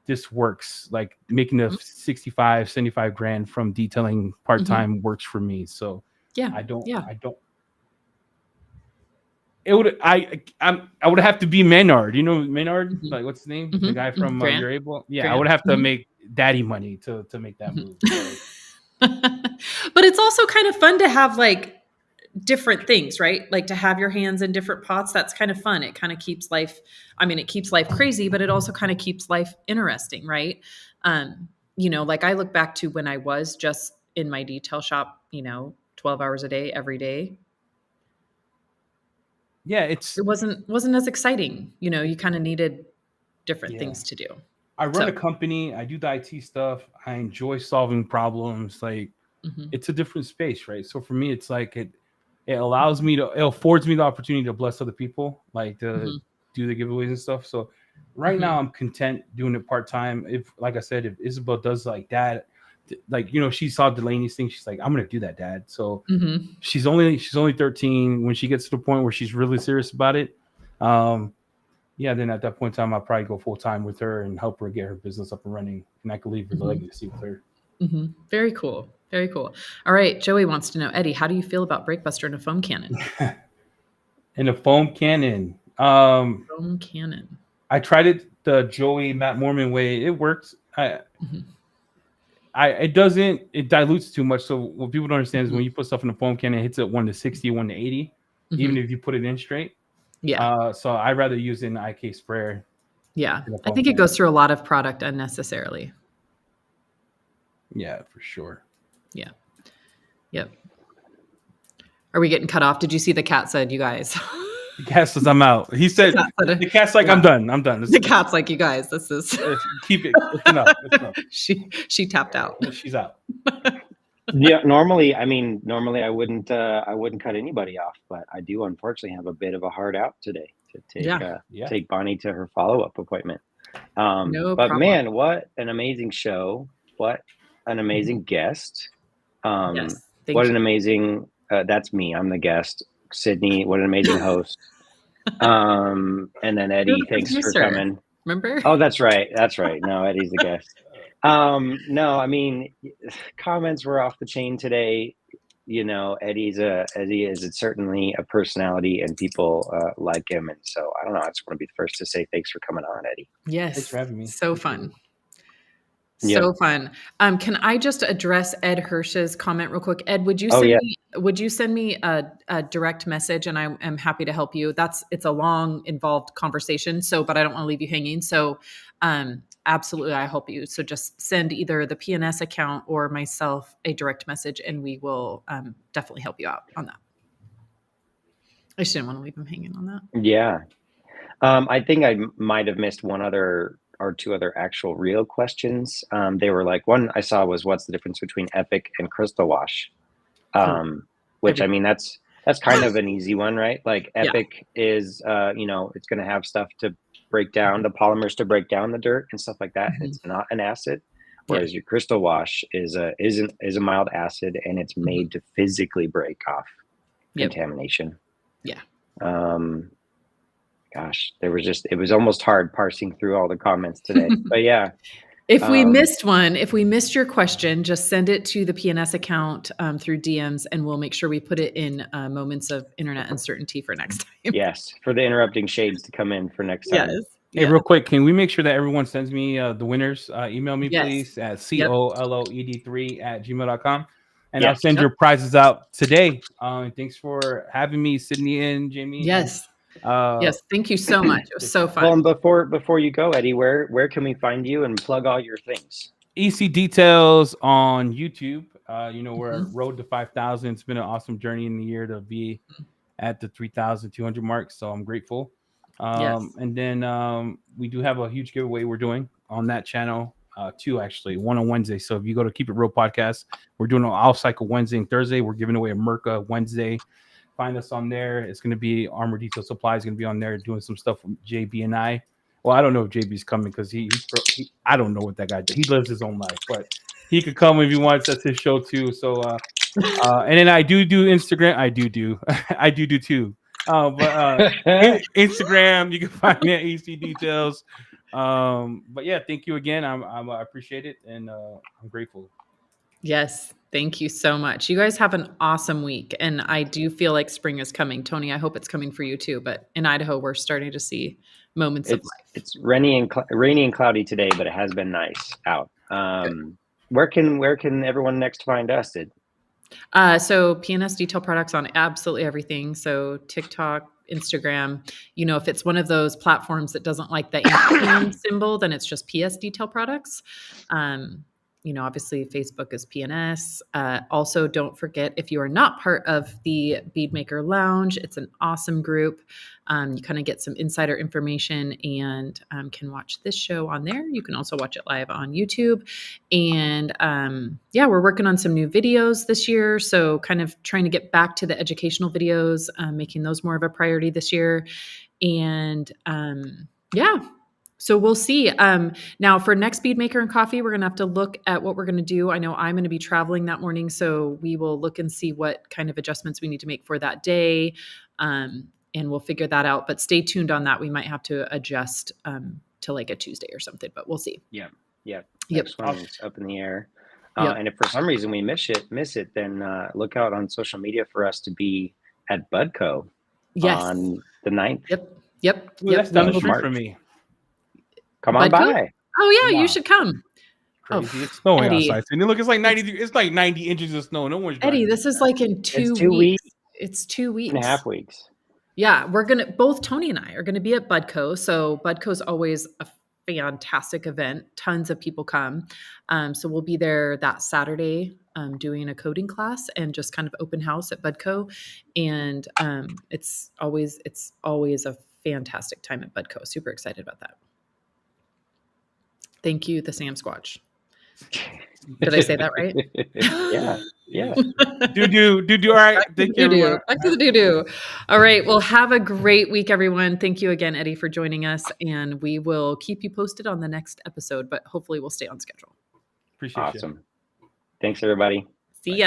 Speaker 3: this works. Like making the 65, 75 grand from detailing part-time works for me. So I don't. It would I would have to be Maynard. You know Maynard? Like what's his name? The guy from You're Able. Yeah, Grant. I would have to make daddy money to make that move.
Speaker 2: But it's also kind of fun to have like different things, right? Like to have your hands in different pots. That's kind of fun. It kind of keeps life. I mean, it keeps life crazy, but it also kind of keeps life interesting, right? Like I look back to when I was just in my detail shop, 12 hours a day, every day.
Speaker 3: Yeah,
Speaker 2: it wasn't as exciting. You kind of needed different things to do.
Speaker 3: I run a company. I do the IT stuff. I enjoy solving problems. Like it's a different space, right? So for me, it's like it allows me it affords me the opportunity to bless other people, like to do the giveaways and stuff. So right now I'm content doing it part-time. If, like I said, if Isabel does like that, like, she saw Delaney's thing. She's like, I'm going to do that, Dad. So she's only 13. When she gets to the point where she's really serious about it, then at that point in time, I'll probably go full time with her and help her get her business up and running. And I can leave her the legacy with her.
Speaker 2: Very cool. Very cool. All right. Joey wants to know, Eddie, how do you feel about Breakbuster in a foam cannon?
Speaker 3: In a foam cannon.
Speaker 2: Foam cannon.
Speaker 3: I tried it the Joey Matt Mormon way. It works. It dilutes too much. So what people don't understand is when you put stuff in a foam cannon, it hits at 1 to 60, 1 to 80, even if you put it in straight.
Speaker 2: Yeah.
Speaker 3: So I'd rather use an IK sprayer.
Speaker 2: Yeah. I think it goes through a lot of product unnecessarily.
Speaker 3: Yeah, for sure.
Speaker 2: Yeah. Yep. Are we getting cut off? Did you see the cat said, you guys?
Speaker 3: The cat says I'm out. He said the cat's like, I'm done. I'm done.
Speaker 2: The cat's like, you guys, this is
Speaker 3: keep it. It's enough. It's enough.
Speaker 2: She tapped out.
Speaker 3: She's out.
Speaker 1: Yeah, normally I wouldn't cut anybody off, but I do unfortunately have a bit of a hard out today to take Bonnie to her follow-up appointment.
Speaker 2: No
Speaker 1: but
Speaker 2: problem.
Speaker 1: man, what an amazing show. What an amazing guest.
Speaker 2: Yes,
Speaker 1: what an amazing that's me. I'm the guest. Sydney, what an amazing host. And then Eddie, thanks for coming.
Speaker 2: Remember?
Speaker 1: Oh, that's right. No, Eddie's the guest. No, I mean, comments were off the chain today. Eddie is certainly a personality, and people like him, and so I don't know. I just want to be the first to say thanks for coming on, Eddie.
Speaker 2: Yes,
Speaker 3: thanks for having me.
Speaker 2: So fun. So fun. Can I just address Ed Hirsch's comment real quick? Ed, would you send me a direct message, and I am happy to help you. It's a long, involved conversation. But I don't want to leave you hanging. So, absolutely, I help you. So just send either the P&S account or myself a direct message, and we will definitely help you out on that. I just didn't want to leave him hanging on that.
Speaker 1: Yeah. I think I might have missed one other or two other actual real questions. They were like, one I saw was, what's the difference between Epic and Crystal Wash? Which I mean, that's kind of an easy one, right? Like Epic is, it's going to have stuff to break down the polymers to break down the dirt and stuff like that. And it's not an acid. Whereas your Crystal Wash is a mild acid, and it's made to physically break off contamination.
Speaker 2: Yeah.
Speaker 1: Gosh, it was almost hard parsing through all the comments today, but yeah.
Speaker 2: If we missed your question, just send it to the P&S account through DMs, and we'll make sure we put it in moments of internet uncertainty for next time.
Speaker 1: Yes, for the interrupting shades to come in for next time.
Speaker 2: Yes.
Speaker 3: Hey, real quick, can we make sure that everyone sends me the winners? Email me, please, at colloed3@gmail.com. And I'll send your prizes out today. Thanks for having me, Sydney and Jamie.
Speaker 2: Yes. Yes, thank you so much. It was so fun.
Speaker 1: Well, and before you go, Eddie, where can we find you and plug all your things?
Speaker 3: EC Details on YouTube. We're road to 5,000. It's been an awesome journey in the year to be at the 3,200 mark. So I'm grateful. And then we do have a huge giveaway we're doing on that channel. Two actually, one on Wednesday. So if you go to Keep It Real Podcast, we're doing an off cycle Wednesday and Thursday. We're giving away a Merca Wednesday. Find us on there. It's going to be Armor Detail Supply is going to be on there doing some stuff with JB and I. Well, I don't know if JB's coming because he I don't know what that guy does. He lives his own life, but he could come if he wants. That's his show too. So, and then I do Instagram. I do too. But Instagram, you can find me at EC Details. But yeah, thank you again. I appreciate it, and I'm grateful.
Speaker 2: Yes, thank you so much. You guys have an awesome week, and I do feel like spring is coming. Tony, I hope it's coming for you too. But in Idaho, we're starting to see moments of life.
Speaker 1: It's rainy and cloudy today, but it has been nice out. Where can everyone next find us?
Speaker 2: So P&S Detail Products on absolutely everything. So TikTok, Instagram. If it's one of those platforms that doesn't like the symbol, then it's just PS Detail Products. Obviously Facebook is P&S. Also, don't forget, if you are not part of the Bead Maker Lounge, it's an awesome group. You kind of get some insider information and can watch this show on there. You can also watch it live on YouTube. And we're working on some new videos this year. So kind of trying to get back to the educational videos, making those more of a priority this year. And so we'll see. Now for next Bead Maker and Coffee, we're going to have to look at what we're going to do. I know I'm going to be traveling that morning, so we will look and see what kind of adjustments we need to make for that day. And we'll figure that out, but stay tuned on that. We might have to adjust to like a Tuesday or something, but we'll see.
Speaker 1: Yeah. Next one is up in the air. And if for some reason we miss it, then look out on social media for us to be at Budco on the 9th.
Speaker 2: Yep.
Speaker 3: Ooh, that's down the street from me.
Speaker 1: Come on by.
Speaker 2: Oh yeah, you should come.
Speaker 3: Crazy. It's snowing outside. And look, it's like 90. It's like 90 inches of snow. No one's
Speaker 2: Eddie, this is like in 2 weeks. It's 2 weeks.
Speaker 1: 2.5 weeks.
Speaker 2: Yeah, both Tony and I are gonna be at Budco. So Budco's always a fantastic event. Tons of people come. So we'll be there that Saturday, doing a coding class and just kind of open house at Budco. And it's always a fantastic time at Budco. Super excited about that. Thank you, the Sam Squatch. Did I say that right?
Speaker 1: Yeah. Yeah.
Speaker 3: Do. All right. Thank you, everyone.
Speaker 2: Back to the doo-doo. All right. Well, have a great week, everyone. Thank you again, Eddie, for joining us. And we will keep you posted on the next episode, but hopefully we'll stay on schedule.
Speaker 3: Appreciate you.
Speaker 1: Awesome. Thanks, everybody.
Speaker 2: See ya.